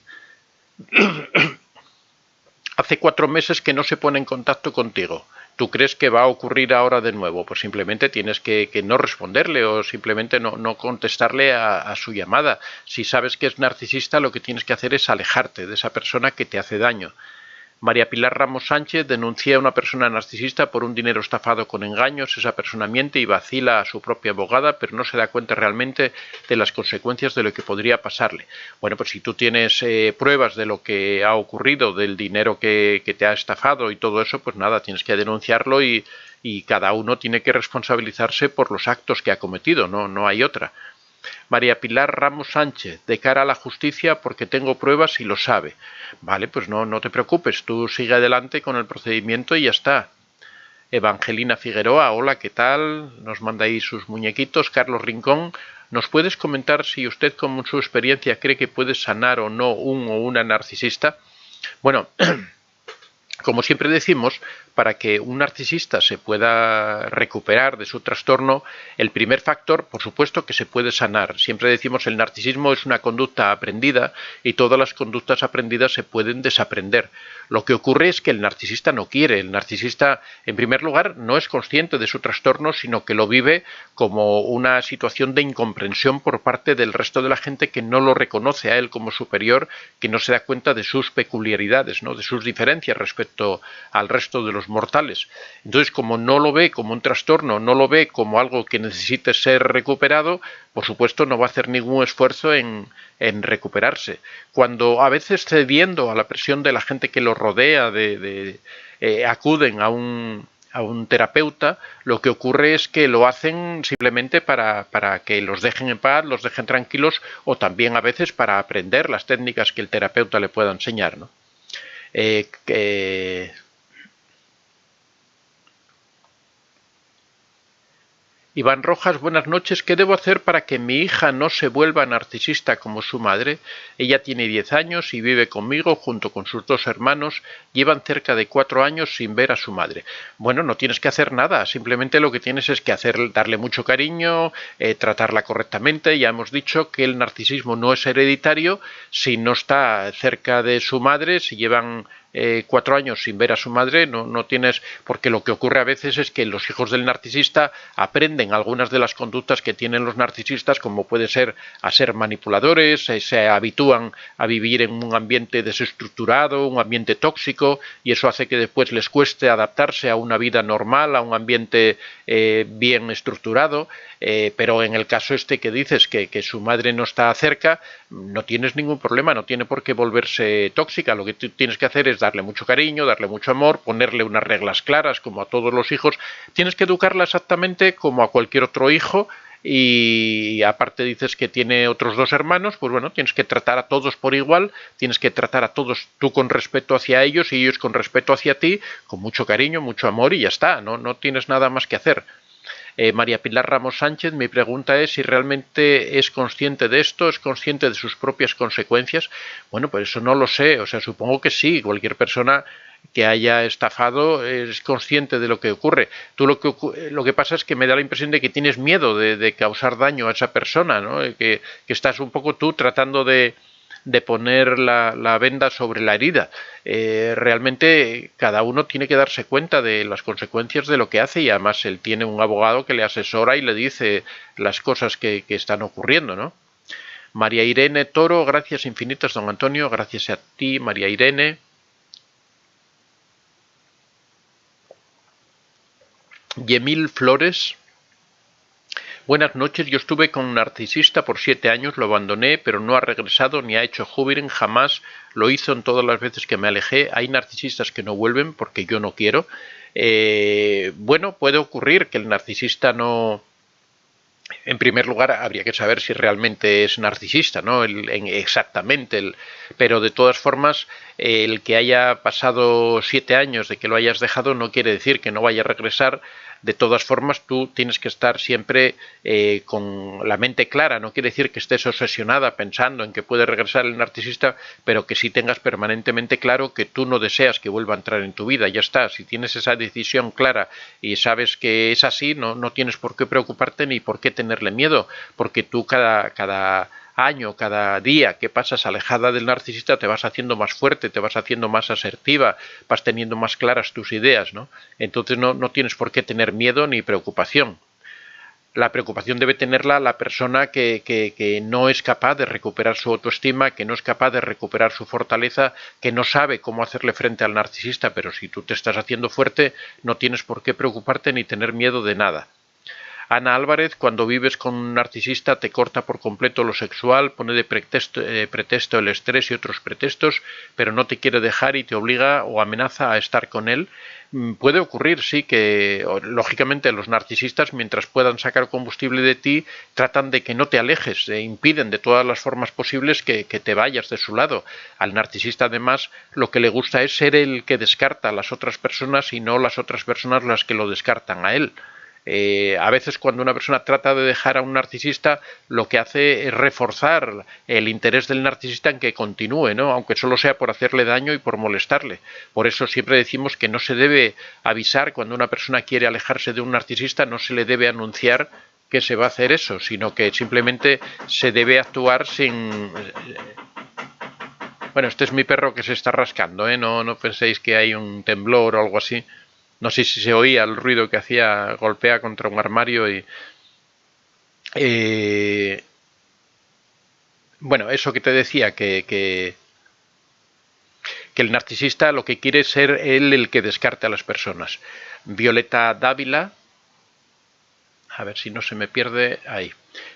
[SPEAKER 1] hace 4 meses que no se pone en contacto contigo, ¿tú crees que va a ocurrir ahora de nuevo? Pues simplemente tienes que no responderle o simplemente no contestarle a su llamada. Si sabes que es narcisista, lo que tienes que hacer es alejarte de esa persona que te hace daño. María Pilar Ramos Sánchez, denuncia a una persona narcisista por un dinero estafado con engaños. Esa persona miente y vacila a su propia abogada, pero no se da cuenta realmente de las consecuencias de lo que podría pasarle. Bueno, pues si tú tienes pruebas de lo que ha ocurrido, del dinero que te ha estafado y todo eso, pues nada, tienes que denunciarlo y cada uno tiene que responsabilizarse por los actos que ha cometido, no hay otra. María Pilar Ramos Sánchez, de cara a la justicia porque tengo pruebas y lo sabe. Vale, pues no te preocupes, tú sigue adelante con el procedimiento y ya está. Evangelina Figueroa, hola, ¿qué tal? Nos manda ahí sus muñequitos. Carlos Rincón, ¿nos puedes comentar si usted con su experiencia cree que puede sanar o no un o una narcisista? Bueno, como siempre decimos, para que un narcisista se pueda recuperar de su trastorno, el primer factor, por supuesto, que se puede sanar. Siempre decimos el narcisismo es una conducta aprendida y todas las conductas aprendidas se pueden desaprender. Lo que ocurre es que el narcisista no quiere. El narcisista, en primer lugar, no es consciente de su trastorno, sino que lo vive como una situación de incomprensión por parte del resto de la gente, que no lo reconoce a él como superior, que no se da cuenta de sus peculiaridades, ¿no?, de sus diferencias respecto al resto de los mortales. Entonces, como no lo ve como un trastorno, no lo ve como algo que necesite ser recuperado, por supuesto no va a hacer ningún esfuerzo en recuperarse. Cuando a veces, cediendo a la presión de la gente que lo rodea, acuden a un a un terapeuta, lo que ocurre es que lo hacen simplemente para que los dejen en paz, los dejen tranquilos, o también a veces para aprender las técnicas que el terapeuta le pueda enseñar, ¿no? Iván Rojas, buenas noches. ¿Qué debo hacer para que mi hija no se vuelva narcisista como su madre? Ella tiene 10 años y vive conmigo junto con sus 2 hermanos. Llevan cerca de 4 años sin ver a su madre. Bueno, no tienes que hacer nada. Simplemente lo que tienes es que darle mucho cariño, tratarla correctamente. Ya hemos dicho que el narcisismo no es hereditario. Si no está cerca de su madre, si llevan 4 años sin ver a su madre, no tienes, porque lo que ocurre a veces es que los hijos del narcisista aprenden algunas de las conductas que tienen los narcisistas, como puede ser a ser manipuladores, se habitúan a vivir en un ambiente desestructurado, un ambiente tóxico, y eso hace que después les cueste adaptarse a una vida normal, a un ambiente bien estructurado. Pero en el caso este que dices que su madre no está cerca, no tienes ningún problema, no tiene por qué volverse tóxica. Lo que tú tienes que hacer es darle mucho cariño, darle mucho amor, ponerle unas reglas claras como a todos los hijos. Tienes que educarla exactamente como a cualquier otro hijo. Y aparte dices que tiene otros 2 hermanos, pues bueno, tienes que tratar a todos por igual, tienes que tratar a todos tú con respeto hacia ellos y ellos con respeto hacia ti, con mucho cariño, mucho amor, y ya está, no tienes nada más que hacer. María Pilar Ramos Sánchez, mi pregunta es si realmente es consciente de esto, es consciente de sus propias consecuencias. Bueno, pues eso no lo sé, o sea, supongo que sí, cualquier persona que haya estafado es consciente de lo que ocurre. Tú lo que pasa es que me da la impresión de que tienes miedo de causar daño a esa persona, ¿no? Que estás un poco tú tratando de poner la venda sobre la herida. Realmente cada uno tiene que darse cuenta de las consecuencias de lo que hace, y además él tiene un abogado que le asesora y le dice las cosas que están ocurriendo, ¿no? María Irene Toro, gracias infinitas, don Antonio, gracias a ti, María Irene. Yemil Flores, buenas noches, yo estuve con un narcisista por 7 años, lo abandoné, pero no ha regresado ni ha hecho jubiling, jamás lo hizo en todas las veces que me alejé. Hay narcisistas que no vuelven porque yo no quiero. Bueno, puede ocurrir que el narcisista no... En primer lugar, habría que saber si realmente es narcisista, ¿no? Exactamente. Pero de todas formas, el que haya pasado 7 años de que lo hayas dejado no quiere decir que no vaya a regresar. De todas formas, tú tienes que estar siempre con la mente clara. No quiere decir que estés obsesionada pensando en que puede regresar el narcisista, pero que sí tengas permanentemente claro que tú no deseas que vuelva a entrar en tu vida. Ya está. Si tienes esa decisión clara y sabes que es así, no tienes por qué preocuparte ni por qué tenerle miedo, porque tú cada año, cada día que pasas alejada del narcisista te vas haciendo más fuerte, te vas haciendo más asertiva, vas teniendo más claras tus ideas, ¿no? Entonces no tienes por qué tener miedo ni preocupación. La preocupación debe tenerla la persona que no es capaz de recuperar su autoestima, que no es capaz de recuperar su fortaleza, que no sabe cómo hacerle frente al narcisista, pero si tú te estás haciendo fuerte, no tienes por qué preocuparte ni tener miedo de nada. Ana Álvarez, cuando vives con un narcisista te corta por completo lo sexual, pone de pretexto el estrés y otros pretextos, pero no te quiere dejar y te obliga o amenaza a estar con él. Puede ocurrir, sí, que lógicamente los narcisistas, mientras puedan sacar combustible de ti, tratan de que no te alejes, impiden de todas las formas posibles que te vayas de su lado. Al narcisista, además, lo que le gusta es ser el que descarta a las otras personas y no las otras personas las que lo descartan a él. A veces cuando una persona trata de dejar a un narcisista, lo que hace es reforzar el interés del narcisista en que continúe, ¿no? Aunque solo sea por hacerle daño y por molestarle. Por eso siempre decimos que no se debe avisar cuando una persona quiere alejarse de un narcisista, no se le debe anunciar que se va a hacer eso, sino que simplemente se debe actuar sin... Bueno, este es mi perro que se está rascando, ¿eh? No penséis que hay un temblor o algo así. No sé si se oía el ruido que hacía, golpea contra un armario y... bueno, eso que te decía, que el narcisista lo que quiere es ser él el que descarte a las personas. Violeta Dávila, a ver si no se me pierde ahí.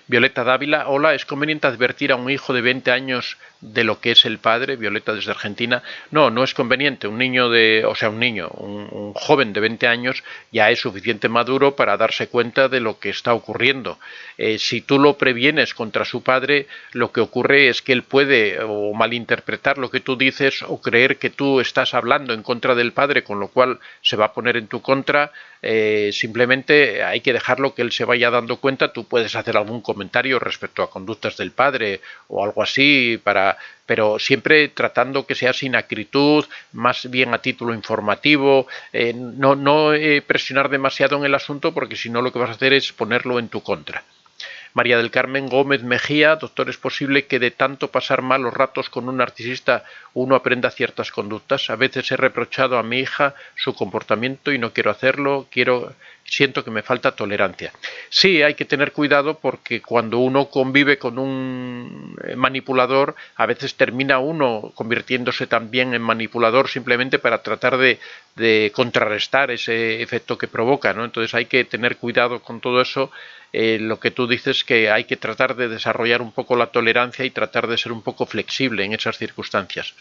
[SPEAKER 1] Violeta Dávila, hola, ¿es conveniente advertir a un hijo de 20 años de lo que es el padre? Violeta desde Argentina. No, no es conveniente. Un joven de 20 años ya es suficiente maduro para darse cuenta de lo que está ocurriendo. Si tú lo previenes contra su padre, lo que ocurre es que él puede o malinterpretar lo que tú dices o creer que tú estás hablando en contra del padre, con lo cual se va a poner en tu contra. Simplemente hay que dejarlo que él se vaya dando cuenta. Tú puedes hacer algún comentario respecto a conductas del padre o algo así, pero siempre tratando que sea sin acritud, más bien a título informativo, no presionar demasiado en el asunto, porque si no lo que vas a hacer es ponerlo en tu contra. María del Carmen Gómez Mejía, doctor, ¿es posible que de tanto pasar malos ratos con un narcisista uno aprenda ciertas conductas? A veces he reprochado a mi hija su comportamiento y no quiero hacerlo, siento que me falta tolerancia. Sí, hay que tener cuidado, porque cuando uno convive con un manipulador, a veces termina uno convirtiéndose también en manipulador simplemente para tratar de contrarrestar ese efecto que provoca, ¿no? Entonces hay que tener cuidado con todo eso. Lo que tú dices, que hay que tratar de desarrollar un poco la tolerancia y tratar de ser un poco flexible en esas circunstancias.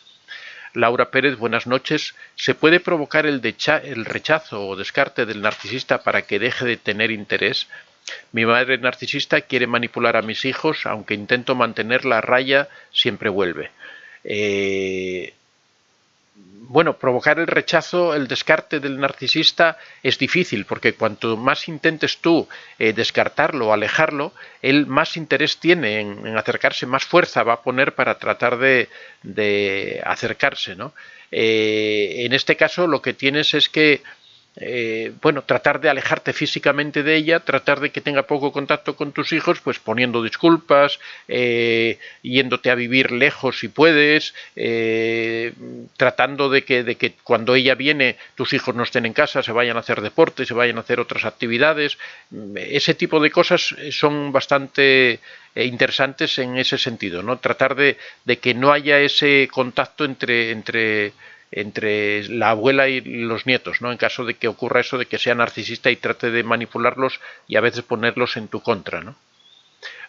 [SPEAKER 1] Laura Pérez, buenas noches. ¿Se puede provocar el rechazo o descarte del narcisista para que deje de tener interés? Mi madre narcisista quiere manipular a mis hijos, aunque intento mantener la raya, siempre vuelve. Bueno, provocar el rechazo, el descarte del narcisista es difícil, porque cuanto más intentes tú descartarlo o alejarlo, él más interés tiene en acercarse, más fuerza va a poner para tratar de acercarse, ¿no? En este caso lo que tienes es que tratar de alejarte físicamente de ella, tratar de que tenga poco contacto con tus hijos, pues poniendo disculpas, yéndote a vivir lejos si puedes, tratando de que cuando ella viene tus hijos no estén en casa, se vayan a hacer deporte, se vayan a hacer otras actividades. Ese tipo de cosas son bastante interesantes en ese sentido, ¿no? Tratar de que no haya ese contacto entre la abuela y los nietos, ¿no? En caso de que ocurra eso, de que sea narcisista y trate de manipularlos y a veces ponerlos en tu contra, ¿no?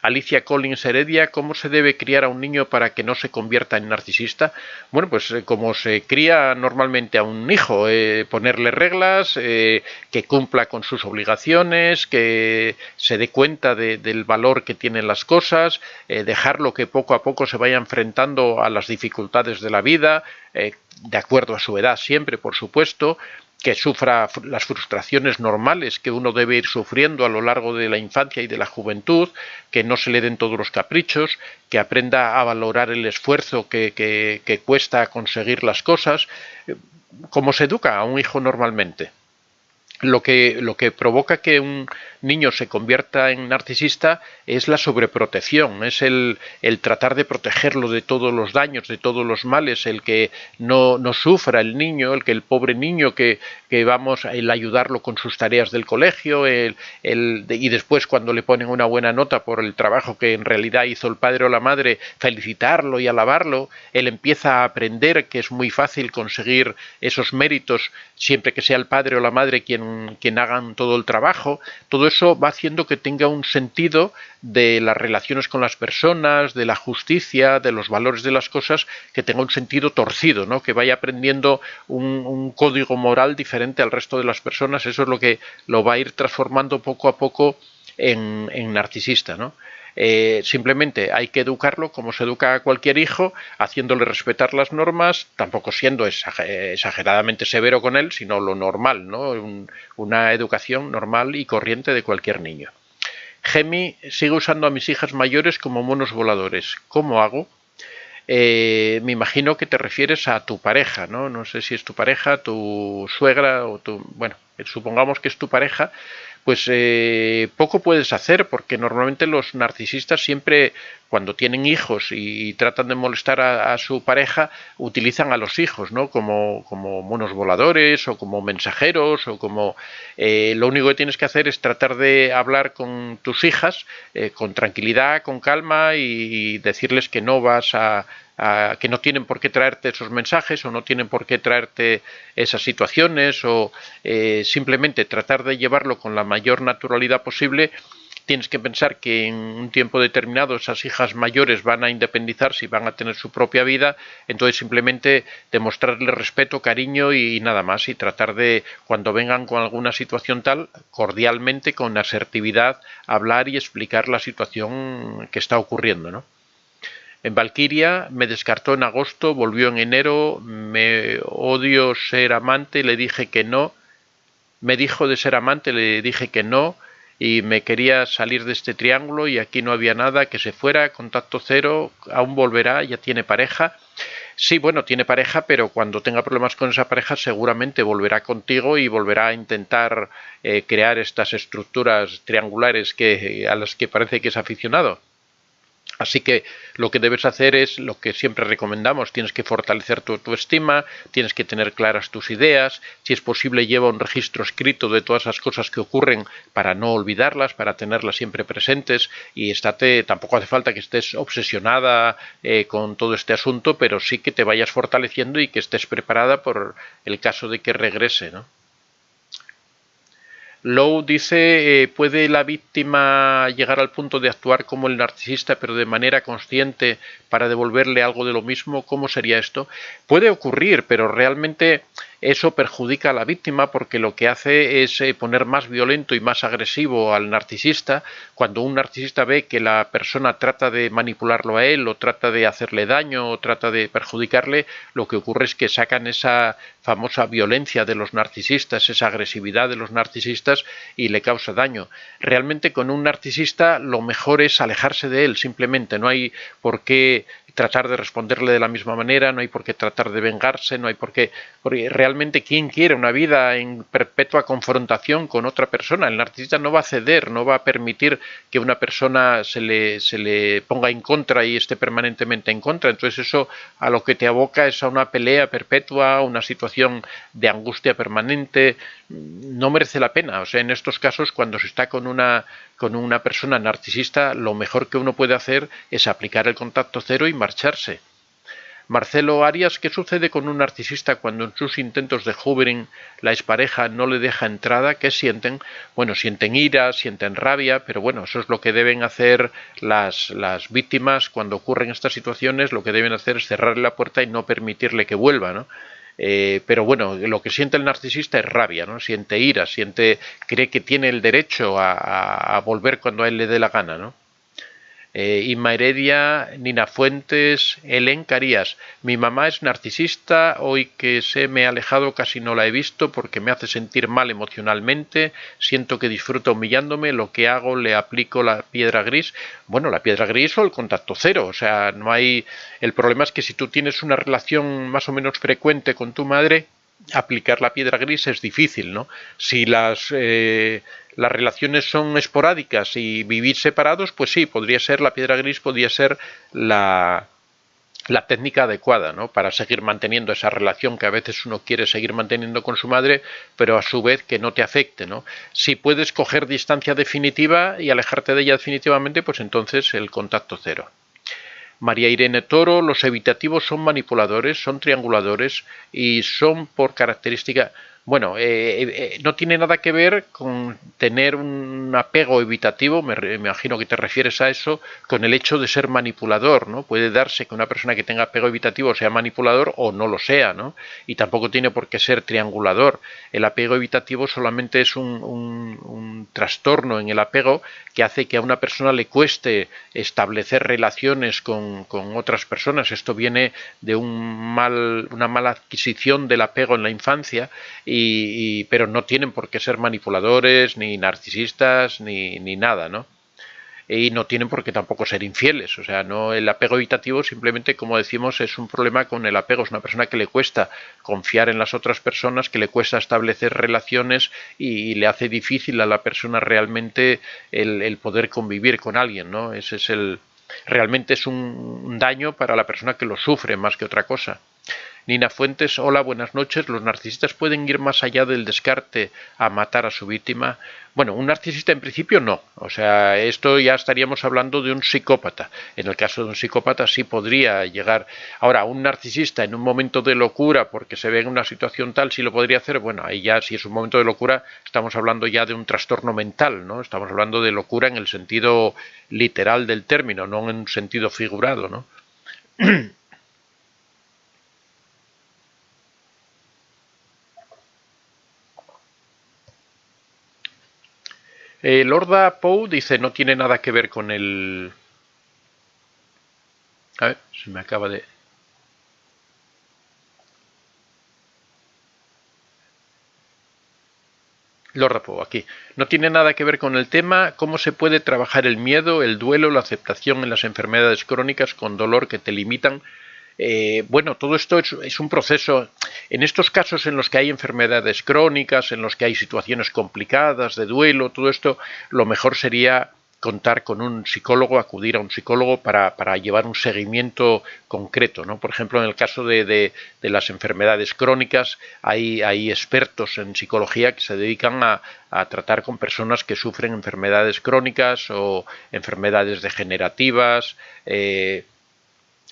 [SPEAKER 1] Alicia Collins Heredia, ¿cómo se debe criar a un niño para que no se convierta en narcisista? Bueno, pues como se cría normalmente a un hijo, ponerle reglas, que cumpla con sus obligaciones, que se dé cuenta del valor que tienen las cosas, dejarlo que poco a poco se vaya enfrentando a las dificultades de la vida, de acuerdo a su edad siempre, por supuesto, que sufra las frustraciones normales que uno debe ir sufriendo a lo largo de la infancia y de la juventud, que no se le den todos los caprichos, que aprenda a valorar el esfuerzo que cuesta conseguir las cosas, como se educa a un hijo normalmente. Lo que provoca que un niño se convierta en narcisista es la sobreprotección, es el tratar de protegerlo de todos los daños, de todos los males, el que no sufra el niño, el pobre niño que vamos a ayudarlo con sus tareas del colegio, y después cuando le ponen una buena nota por el trabajo que en realidad hizo el padre o la madre, felicitarlo y alabarlo. Él empieza a aprender que es muy fácil conseguir esos méritos siempre que sea el padre o la madre quien hagan todo el trabajo. Todo eso va haciendo que tenga un sentido de las relaciones con las personas, de la justicia, de los valores de las cosas, que tenga un sentido torcido, ¿no? Que vaya aprendiendo un código moral diferente al resto de las personas. Eso es lo que lo va a ir transformando poco a poco en narcisista, ¿no? Simplemente hay que educarlo como se educa a cualquier hijo, haciéndole respetar las normas, tampoco siendo exageradamente severo con él, sino lo normal, ¿no? Una educación normal y corriente de cualquier niño. Gemi, sigo usando a mis hijas mayores como monos voladores. ¿Cómo hago? Me imagino que te refieres a tu pareja, ¿no? No sé si es tu pareja, tu suegra o bueno, supongamos que es tu pareja. Pues poco puedes hacer, porque normalmente los narcisistas siempre, cuando tienen hijos y tratan de molestar a su pareja, utilizan a los hijos, ¿no? Como monos voladores o como mensajeros o como... lo único que tienes que hacer es tratar de hablar con tus hijas con tranquilidad, con calma, y decirles que no vas que no tienen por qué traerte esos mensajes o no tienen por qué traerte esas situaciones, o simplemente tratar de llevarlo con la mayor naturalidad posible, tienes que pensar que en un tiempo determinado esas hijas mayores van a independizarse y van a tener su propia vida, entonces simplemente demostrarles respeto, cariño y nada más, y tratar de, cuando vengan con alguna situación tal, cordialmente, con asertividad, hablar y explicar la situación que está ocurriendo, ¿no? En Valkyria me descartó en agosto, volvió en enero, me odio ser amante, le dije que no, me dijo de ser amante, le dije que no, y me quería salir de este triángulo y aquí no había nada, que se fuera, contacto cero, aún volverá, ya tiene pareja. Sí, bueno, tiene pareja, pero cuando tenga problemas con esa pareja seguramente volverá contigo y volverá a intentar crear estas estructuras triangulares a las que parece que es aficionado. Así que lo que debes hacer es lo que siempre recomendamos, tienes que fortalecer tu autoestima, tienes que tener claras tus ideas, si es posible lleva un registro escrito de todas esas cosas que ocurren para no olvidarlas, para tenerlas siempre presentes y tampoco hace falta que estés obsesionada con todo este asunto, pero sí que te vayas fortaleciendo y que estés preparada por el caso de que regrese, ¿no? Lowe dice, ¿puede la víctima llegar al punto de actuar como el narcisista pero de manera consciente para devolverle algo de lo mismo? ¿Cómo sería esto? Puede ocurrir, pero realmente eso perjudica a la víctima porque lo que hace es poner más violento y más agresivo al narcisista. Cuando un narcisista ve que la persona trata de manipularlo a él o trata de hacerle daño o trata de perjudicarle, lo que ocurre es que sacan esa famosa violencia de los narcisistas, esa agresividad de los narcisistas y le causa daño. Realmente con un narcisista lo mejor es alejarse de él, simplemente. No hay por qué tratar de responderle de la misma manera, no hay por qué tratar de vengarse, no hay por qué... Porque realmente, ¿quién quiere una vida en perpetua confrontación con otra persona? El narcisista no va a ceder, no va a permitir que una persona se le ponga en contra y esté permanentemente en contra. Entonces eso a lo que te aboca es a una pelea perpetua, una situación de angustia permanente. No merece la pena. O sea, en estos casos, cuando se está con una persona narcisista, lo mejor que uno puede hacer es aplicar el contacto cero y marcharse. Marcelo Arias, ¿qué sucede con un narcisista cuando en sus intentos de hoovering la expareja no le deja entrada? ¿Qué sienten? Bueno, sienten ira, sienten rabia, pero bueno, eso es lo que deben hacer las víctimas cuando ocurren estas situaciones. Lo que deben hacer es cerrarle la puerta y no permitirle que vuelva, ¿no? Pero bueno, lo que siente el narcisista es rabia, ¿no? Siente ira, cree que tiene el derecho a volver cuando a él le dé la gana, ¿no? Inma Heredia, Nina Fuentes, Helen Carías. Mi mamá es narcisista, hoy que se me ha alejado casi no la he visto porque me hace sentir mal emocionalmente, siento que disfruta humillándome, lo que hago le aplico la piedra gris. Bueno, la piedra gris o el contacto cero, o sea, no hay... El problema es que si tú tienes una relación más o menos frecuente con tu madre, aplicar la piedra gris es difícil, ¿no? Si las relaciones son esporádicas y vivir separados, pues sí, podría ser la piedra gris, podría ser la técnica adecuada, ¿no? Para seguir manteniendo esa relación que a veces uno quiere seguir manteniendo con su madre, pero a su vez que no te afecte, ¿no? Si puedes coger distancia definitiva y alejarte de ella definitivamente, pues entonces el contacto cero. María Irene Toro, los evitativos son manipuladores, son trianguladores y son por característica... Bueno, no tiene nada que ver con tener un apego evitativo, me imagino que te refieres a eso, con el hecho de ser manipulador, ¿no? Puede darse que una persona que tenga apego evitativo sea manipulador o no lo sea, ¿no? Y tampoco tiene por qué ser triangulador. El apego evitativo solamente es un trastorno en el apego que hace que a una persona le cueste establecer relaciones con otras personas. Esto viene de una mala adquisición del apego en la infancia, pero no tienen por qué ser manipuladores, ni narcisistas, ni nada, ¿no? Y no tienen por qué tampoco ser infieles. O sea, no, el apego evitativo simplemente, como decimos, es un problema con el apego. Es una persona que le cuesta confiar en las otras personas, que le cuesta establecer relaciones y le hace difícil a la persona realmente el poder convivir con alguien, ¿no? Ese es realmente es un daño para la persona que lo sufre más que otra cosa. Nina Fuentes, hola, buenas noches. ¿Los narcisistas pueden ir más allá del descarte a matar a su víctima? Bueno, un narcisista en principio no. O sea, esto ya estaríamos hablando de un psicópata. En el caso de un psicópata sí podría llegar. Ahora, un narcisista en un momento de locura, porque se ve en una situación tal, sí lo podría hacer. Bueno, ahí ya si es un momento de locura, estamos hablando ya de un trastorno mental, ¿no? Estamos hablando de locura en el sentido literal del término, no en un sentido figurado, ¿no? Lorda Poe dice, no tiene nada que ver con el... A ver, se me acaba de... Lorda Poe, aquí. No tiene nada que ver con el tema, cómo se puede trabajar el miedo, el duelo, la aceptación en las enfermedades crónicas con dolor que te limitan. Bueno, todo esto es un proceso. En estos casos en los que hay enfermedades crónicas, en los que hay situaciones complicadas de duelo, todo esto, lo mejor sería contar con un psicólogo, acudir a un psicólogo para llevar un seguimiento concreto, ¿no? Por ejemplo, en el caso de las enfermedades crónicas, hay expertos en psicología que se dedican a tratar con personas que sufren enfermedades crónicas o enfermedades degenerativas,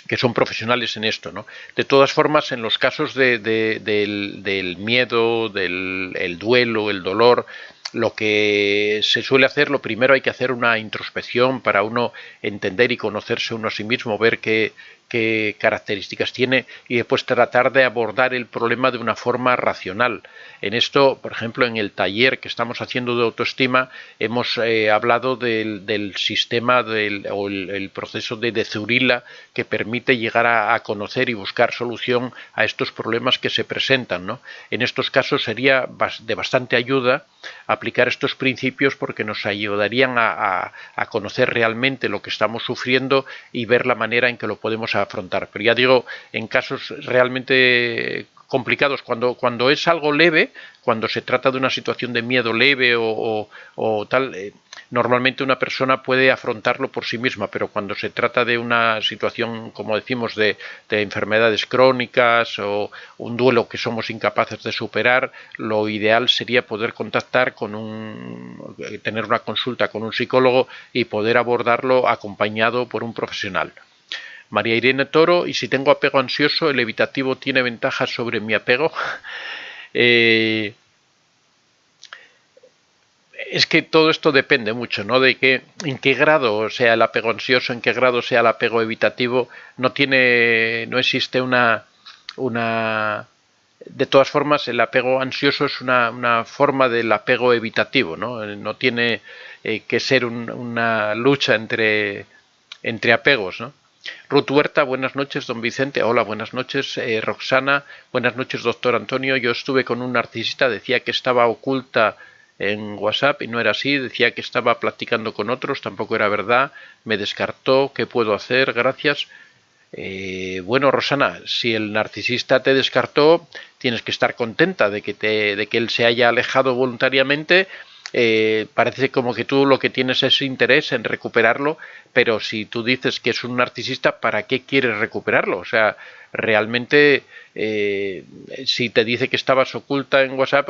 [SPEAKER 1] que son profesionales en esto, ¿no? De todas formas, en los casos del miedo, del el duelo, el dolor, lo que se suele hacer, lo primero hay que hacer una introspección para uno entender y conocerse uno a sí mismo, ver qué características tiene y después tratar de abordar el problema de una forma racional. En esto, por ejemplo, en el taller que estamos haciendo de autoestima, hemos hablado del sistema o el proceso de Zurilla que permite llegar a conocer y buscar solución a estos problemas que se presentan, ¿no? En estos casos sería de bastante ayuda aplicar estos principios porque nos ayudarían a conocer realmente lo que estamos sufriendo y ver la manera en que lo podemos afrontar. Pero ya digo, en casos realmente complicados, cuando es algo leve, cuando se trata de una situación de miedo leve o tal, normalmente una persona puede afrontarlo por sí misma, pero cuando se trata de una situación, como decimos, de enfermedades crónicas o un duelo que somos incapaces de superar, lo ideal sería poder contactar tener una consulta con un psicólogo y poder abordarlo acompañado por un profesional. María Irene Toro, y si tengo apego ansioso, ¿el evitativo tiene ventajas sobre mi apego? eh, es que todo esto depende mucho, ¿no? En qué grado sea el apego ansioso, en qué grado sea el apego evitativo. No existe una de todas formas, el apego ansioso es una forma del apego evitativo, ¿no? No tiene que ser una lucha entre apegos, ¿no? Ruth Huerta, buenas noches, don Vicente. Hola, buenas noches, Roxana. Buenas noches, doctor Antonio. Yo estuve con un narcisista, decía que estaba oculta en WhatsApp y no era así, decía que estaba platicando con otros, tampoco era verdad, me descartó, ¿qué puedo hacer? Gracias. Bueno, Rosana, si el narcisista te descartó, tienes que estar contenta de que él se haya alejado voluntariamente. Parece como que tú lo que tienes es interés en recuperarlo, pero si tú dices que es un narcisista, ¿para qué quieres recuperarlo? O sea, realmente, si te dice que estabas oculta en WhatsApp,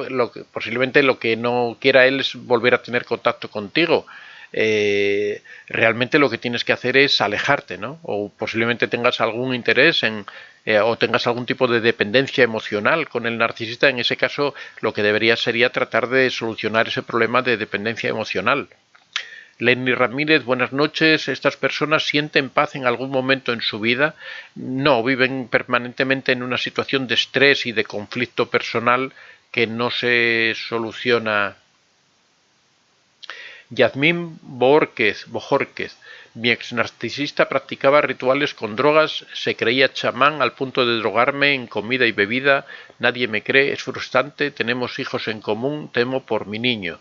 [SPEAKER 1] posiblemente lo que no quiera él es volver a tener contacto contigo. Realmente lo que tienes que hacer es alejarte, ¿no? O posiblemente tengas algún interés o tengas algún tipo de dependencia emocional con el narcisista. En ese caso, lo que deberías sería tratar de solucionar ese problema de dependencia emocional. Lenny Ramírez, buenas noches. ¿Estas personas sienten paz en algún momento en su vida? No, viven permanentemente en una situación de estrés y de conflicto personal que no se soluciona. Yasmín Bojórquez, mi ex narcisista practicaba rituales con drogas, se creía chamán al punto de drogarme en comida y bebida, nadie me cree, es frustrante, tenemos hijos en común, temo por mi niño.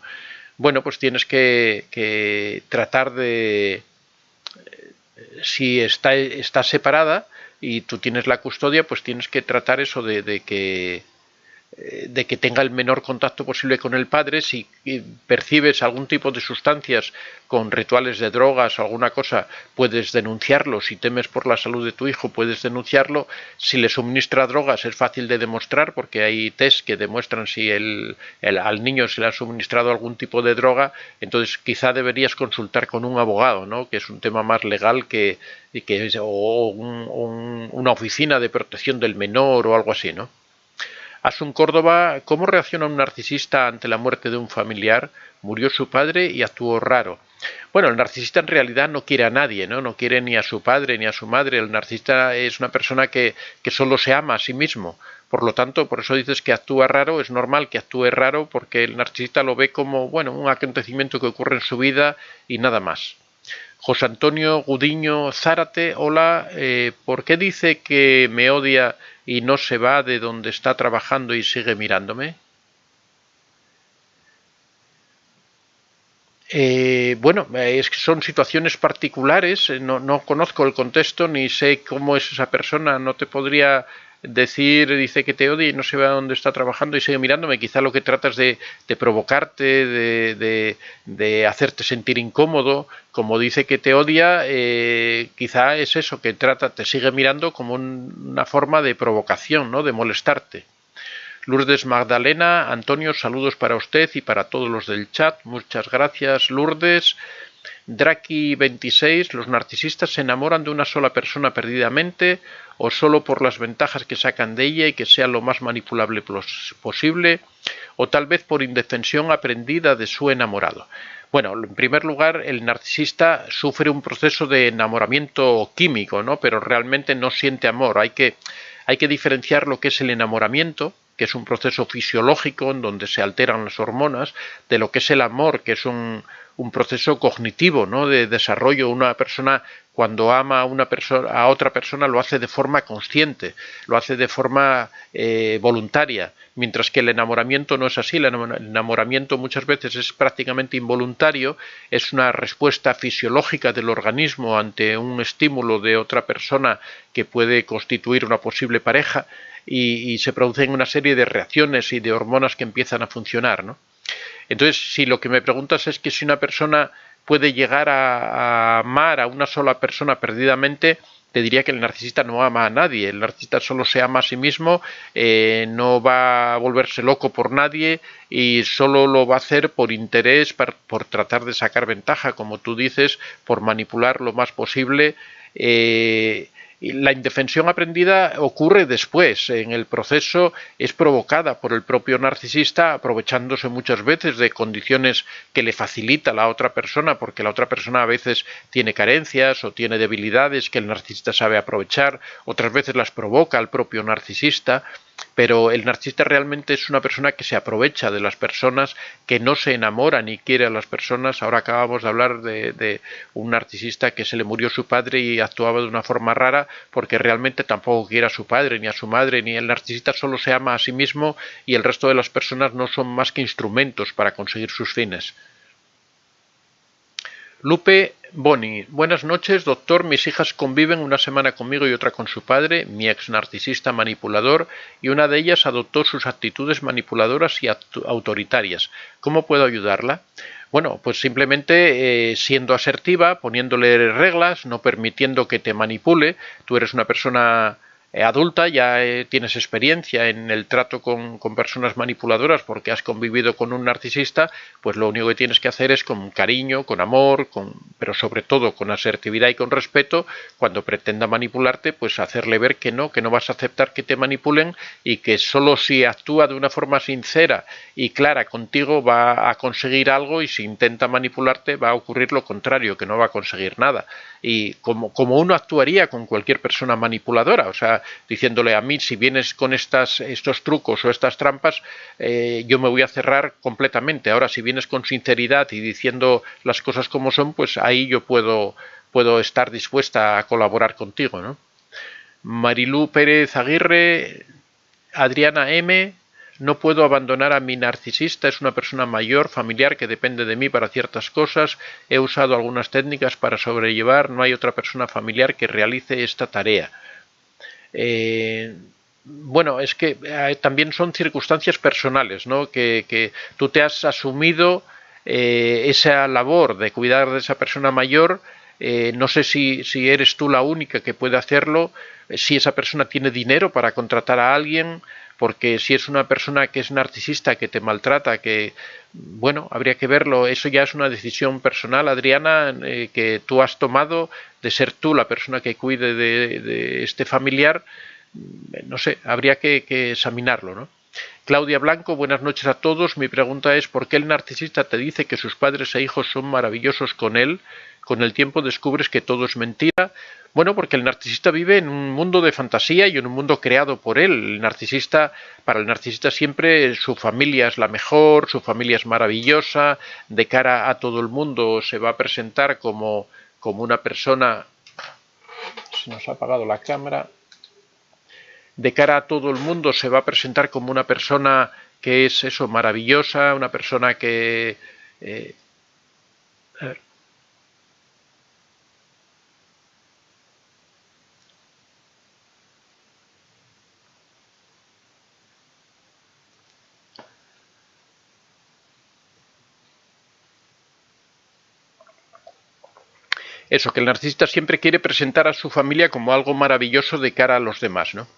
[SPEAKER 1] Bueno, pues tienes que tratar de, si está separada y tú tienes la custodia, pues tienes que tratar eso de que de que tenga el menor contacto posible con el padre. Si percibes algún tipo de sustancias con rituales de drogas o alguna cosa, puedes denunciarlo. Si temes por la salud de tu hijo, puedes denunciarlo. Si le suministra drogas, es fácil de demostrar porque hay test que demuestran si al niño se le ha suministrado algún tipo de droga. Entonces quizá deberías consultar con un abogado, ¿no? Que es un tema más legal o una oficina de protección del menor o algo así, ¿no? Asun Córdoba, ¿cómo reacciona un narcisista ante la muerte de un familiar? Murió su padre y actuó raro. Bueno, el narcisista en realidad no quiere a nadie, ¿no? No quiere ni a su padre ni a su madre. El narcisista es una persona que solo se ama a sí mismo. Por lo tanto, por eso dices que actúa raro. Es normal que actúe raro porque el narcisista lo ve como, bueno, un acontecimiento que ocurre en su vida y nada más. José Antonio Gudiño Zárate, hola, ¿por qué dice que me odia y no se va de donde está trabajando y sigue mirándome? Bueno, es que son situaciones particulares, no conozco el contexto ni sé cómo es esa persona, no te podría decir, dice que te odia y no se ve a dónde está trabajando y sigue mirándome. Quizá lo que tratas de provocarte, de hacerte sentir incómodo, como dice que te odia, quizá es eso, que te sigue mirando como una forma de provocación, ¿no? De molestarte. Lourdes Magdalena, Antonio, saludos para usted y para todos los del chat. Muchas gracias, Lourdes. Draki26, los narcisistas se enamoran de una sola persona perdidamente o solo por las ventajas que sacan de ella y que sea lo más manipulable posible, o tal vez por indefensión aprendida de su enamorado. Bueno, en primer lugar, el narcisista sufre un proceso de enamoramiento químico, ¿no? Pero realmente no siente amor. Hay que diferenciar lo que es el enamoramiento, que es un proceso fisiológico en donde se alteran las hormonas, de lo que es el amor, que es un proceso cognitivo, ¿no? De desarrollo. Una persona cuando ama a otra persona lo hace de forma consciente, lo hace de forma voluntaria, mientras que el enamoramiento no es así. El enamoramiento muchas veces es prácticamente involuntario, es una respuesta fisiológica del organismo ante un estímulo de otra persona que puede constituir una posible pareja, y se producen una serie de reacciones y de hormonas que empiezan a funcionar, ¿no? Entonces, si lo que me preguntas es que si una persona puede llegar a amar a una sola persona perdidamente, te diría que el narcisista no ama a nadie. El narcisista solo se ama a sí mismo, no va a volverse loco por nadie y solo lo va a hacer por interés, por tratar de sacar ventaja, como tú dices, por manipular lo más posible. Y la indefensión aprendida ocurre después. En el proceso es provocada por el propio narcisista, aprovechándose muchas veces de condiciones que le facilita la otra persona, porque la otra persona a veces tiene carencias o tiene debilidades que el narcisista sabe aprovechar, otras veces las provoca el propio narcisista. Pero el narcisista realmente es una persona que se aprovecha de las personas, que no se enamora ni quiere a las personas. Ahora acabamos de hablar de un narcisista que se le murió su padre y actuaba de una forma rara porque realmente tampoco quiere a su padre ni a su madre, ni el narcisista solo se ama a sí mismo y el resto de las personas no son más que instrumentos para conseguir sus fines. Lupe Boni, buenas noches, doctor. Mis hijas conviven una semana conmigo y otra con su padre, mi ex narcisista manipulador, y una de ellas adoptó sus actitudes manipuladoras y autoritarias. ¿Cómo puedo ayudarla? Bueno, pues simplemente siendo asertiva, poniéndole reglas, no permitiendo que te manipule. Tú eres una persona adulta, ya tienes experiencia en el trato con personas manipuladoras porque has convivido con un narcisista, pues lo único que tienes que hacer es con cariño, con amor, pero sobre todo con asertividad y con respeto, cuando pretenda manipularte, pues hacerle ver que no vas a aceptar que te manipulen y que solo si actúa de una forma sincera y clara contigo va a conseguir algo, y si intenta manipularte va a ocurrir lo contrario, que no va a conseguir nada. Y como uno actuaría con cualquier persona manipuladora, o sea, diciéndole a mí, si vienes con estos trucos o estas trampas, yo me voy a cerrar completamente. Ahora, si vienes con sinceridad y diciendo las cosas como son, pues ahí yo puedo estar dispuesta a colaborar contigo, ¿no? Marilú Pérez Aguirre, Adriana M., no puedo abandonar a mi narcisista, es una persona mayor, familiar, que depende de mí para ciertas cosas. He usado algunas técnicas para sobrellevar, no hay otra persona familiar que realice esta tarea. bueno, es que también son circunstancias personales, ¿no? Que tú te has asumido esa labor de cuidar de esa persona mayor. No sé si eres tú la única que puede hacerlo, si esa persona tiene dinero para contratar a alguien, porque si es una persona que es narcisista, que te maltrata, que, bueno, habría que verlo. Eso ya es una decisión personal, Adriana, que tú has tomado de ser tú la persona que cuide de este familiar. No sé, habría que examinarlo, ¿no? Claudia Blanco, buenas noches a todos. Mi pregunta es, ¿por qué el narcisista te dice que sus padres e hijos son maravillosos con él? Con el tiempo descubres que todo es mentira. Bueno, porque el narcisista vive en un mundo de fantasía y en un mundo creado por él. Para el narcisista siempre su familia es la mejor, su familia es maravillosa, de cara a todo el mundo se va a presentar como una persona. Se nos ha apagado la cámara. De cara a todo el mundo se va a presentar como una persona que es eso, maravillosa, una persona que... a ver. Eso, que el narcisista siempre quiere presentar a su familia como algo maravilloso de cara a los demás, ¿no?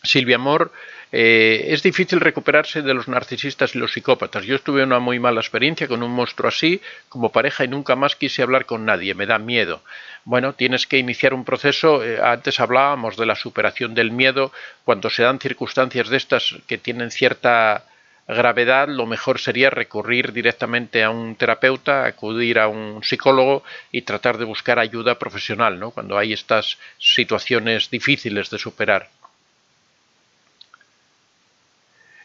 [SPEAKER 1] Silvia Amor, es difícil recuperarse de los narcisistas y los psicópatas. Yo tuve una muy mala experiencia con un monstruo así como pareja y nunca más quise hablar con nadie, me da miedo. Bueno, tienes que iniciar un proceso. Antes hablábamos de la superación del miedo. Cuando se dan circunstancias de estas que tienen cierta gravedad, lo mejor sería recurrir directamente a un terapeuta, acudir a un psicólogo y tratar de buscar ayuda profesional, ¿no? Cuando hay estas situaciones difíciles de superar.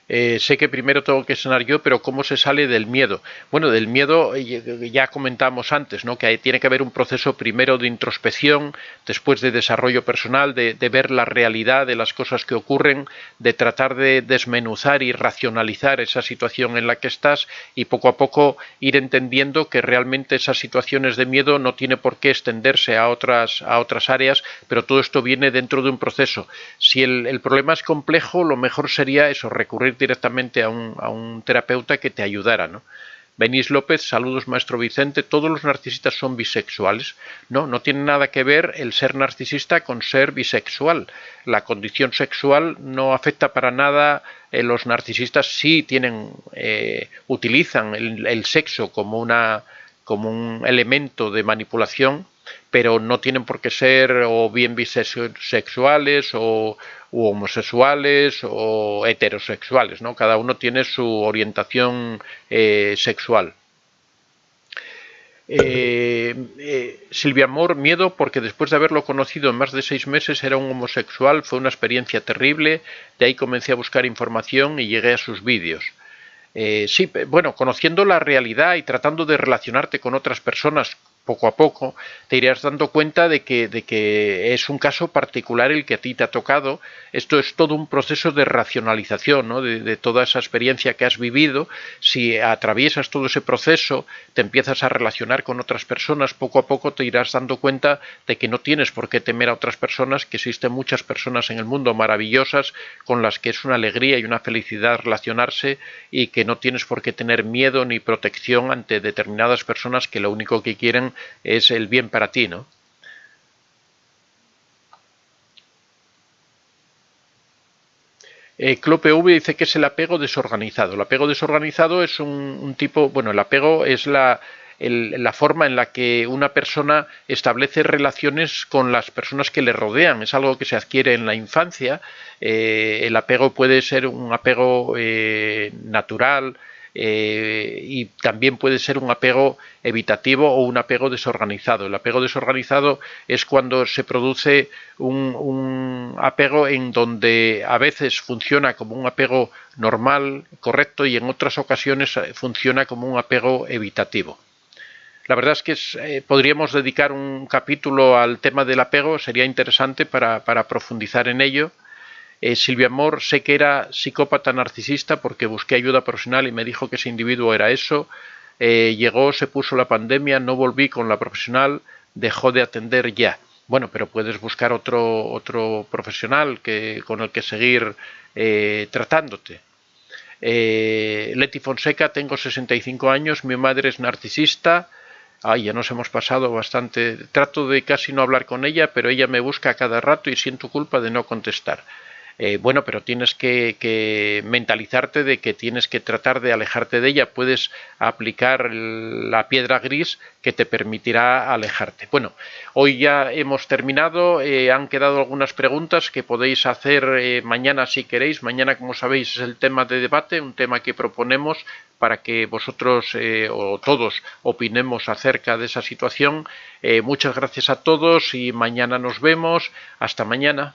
[SPEAKER 1] Sé que primero tengo que sanar yo, pero ¿cómo se sale del miedo? Bueno, del miedo ya comentamos antes, ¿no? Que tiene que haber un proceso primero de introspección, después de desarrollo personal, de ver la realidad de las cosas que ocurren, de tratar de desmenuzar y racionalizar esa situación en la que estás y poco a poco ir entendiendo que realmente esas situaciones de miedo no tiene por qué extenderse a otras áreas, pero todo esto viene dentro de un proceso. Si el problema es complejo, lo mejor sería eso, recurrir directamente a un terapeuta que te ayudara, ¿no? Benís López, saludos maestro Vicente, ¿todos los narcisistas son bisexuales? No, no tiene nada que ver el ser narcisista con ser bisexual. La condición sexual no afecta para nada. Los narcisistas sí utilizan el sexo como un elemento de manipulación, pero no tienen por qué ser o bien bisexuales o homosexuales o heterosexuales, ¿no? Cada uno tiene su orientación sexual. Silvia Amor, miedo porque después de haberlo conocido en más de 6 meses era un homosexual, fue una experiencia terrible, de ahí comencé a buscar información y llegué a sus vídeos. Sí, bueno, conociendo la realidad y tratando de relacionarte con otras personas poco a poco, te irás dando cuenta de que es un caso particular el que a ti te ha tocado. Esto es todo un proceso de racionalización, ¿no? de toda esa experiencia que has vivido. Si atraviesas todo ese proceso, te empiezas a relacionar con otras personas, poco a poco te irás dando cuenta de que no tienes por qué temer a otras personas, que existen muchas personas en el mundo maravillosas con las que es una alegría y una felicidad relacionarse y que no tienes por qué tener miedo ni protección ante determinadas personas que lo único que quieren es el bien para ti, ¿no? Clope V dice que es el apego desorganizado. El apego desorganizado es un tipo, bueno, el apego es la forma en la que una persona establece relaciones con las personas que le rodean. Es algo que se adquiere en la infancia. El apego puede ser un apego natural, y también puede ser un apego evitativo o un apego desorganizado. El apego desorganizado es cuando se produce un apego en donde a veces funciona como un apego normal, correcto, y en otras ocasiones funciona como un apego evitativo. La verdad es que podríamos dedicar un capítulo al tema del apego, sería interesante para profundizar en ello. Silvia Amor, sé que era psicópata narcisista porque busqué ayuda profesional y me dijo que ese individuo era eso. Llegó, se puso la pandemia, no volví con la profesional, dejó de atender ya. Bueno, pero puedes buscar otro profesional con el que seguir tratándote. Leti Fonseca, tengo 65 años, mi madre es narcisista. Ay, ya nos hemos pasado bastante. Trato de casi no hablar con ella, pero ella me busca a cada rato y siento culpa de no contestar. Bueno, pero tienes que mentalizarte de que tienes que tratar de alejarte de ella. Puedes aplicar la piedra gris que te permitirá alejarte. Bueno, hoy ya hemos terminado. Han quedado algunas preguntas que podéis hacer mañana si queréis. Mañana, como sabéis, es el tema de debate, un tema que proponemos para que vosotros o todos opinemos acerca de esa situación. Muchas gracias a todos y mañana nos vemos. Hasta mañana.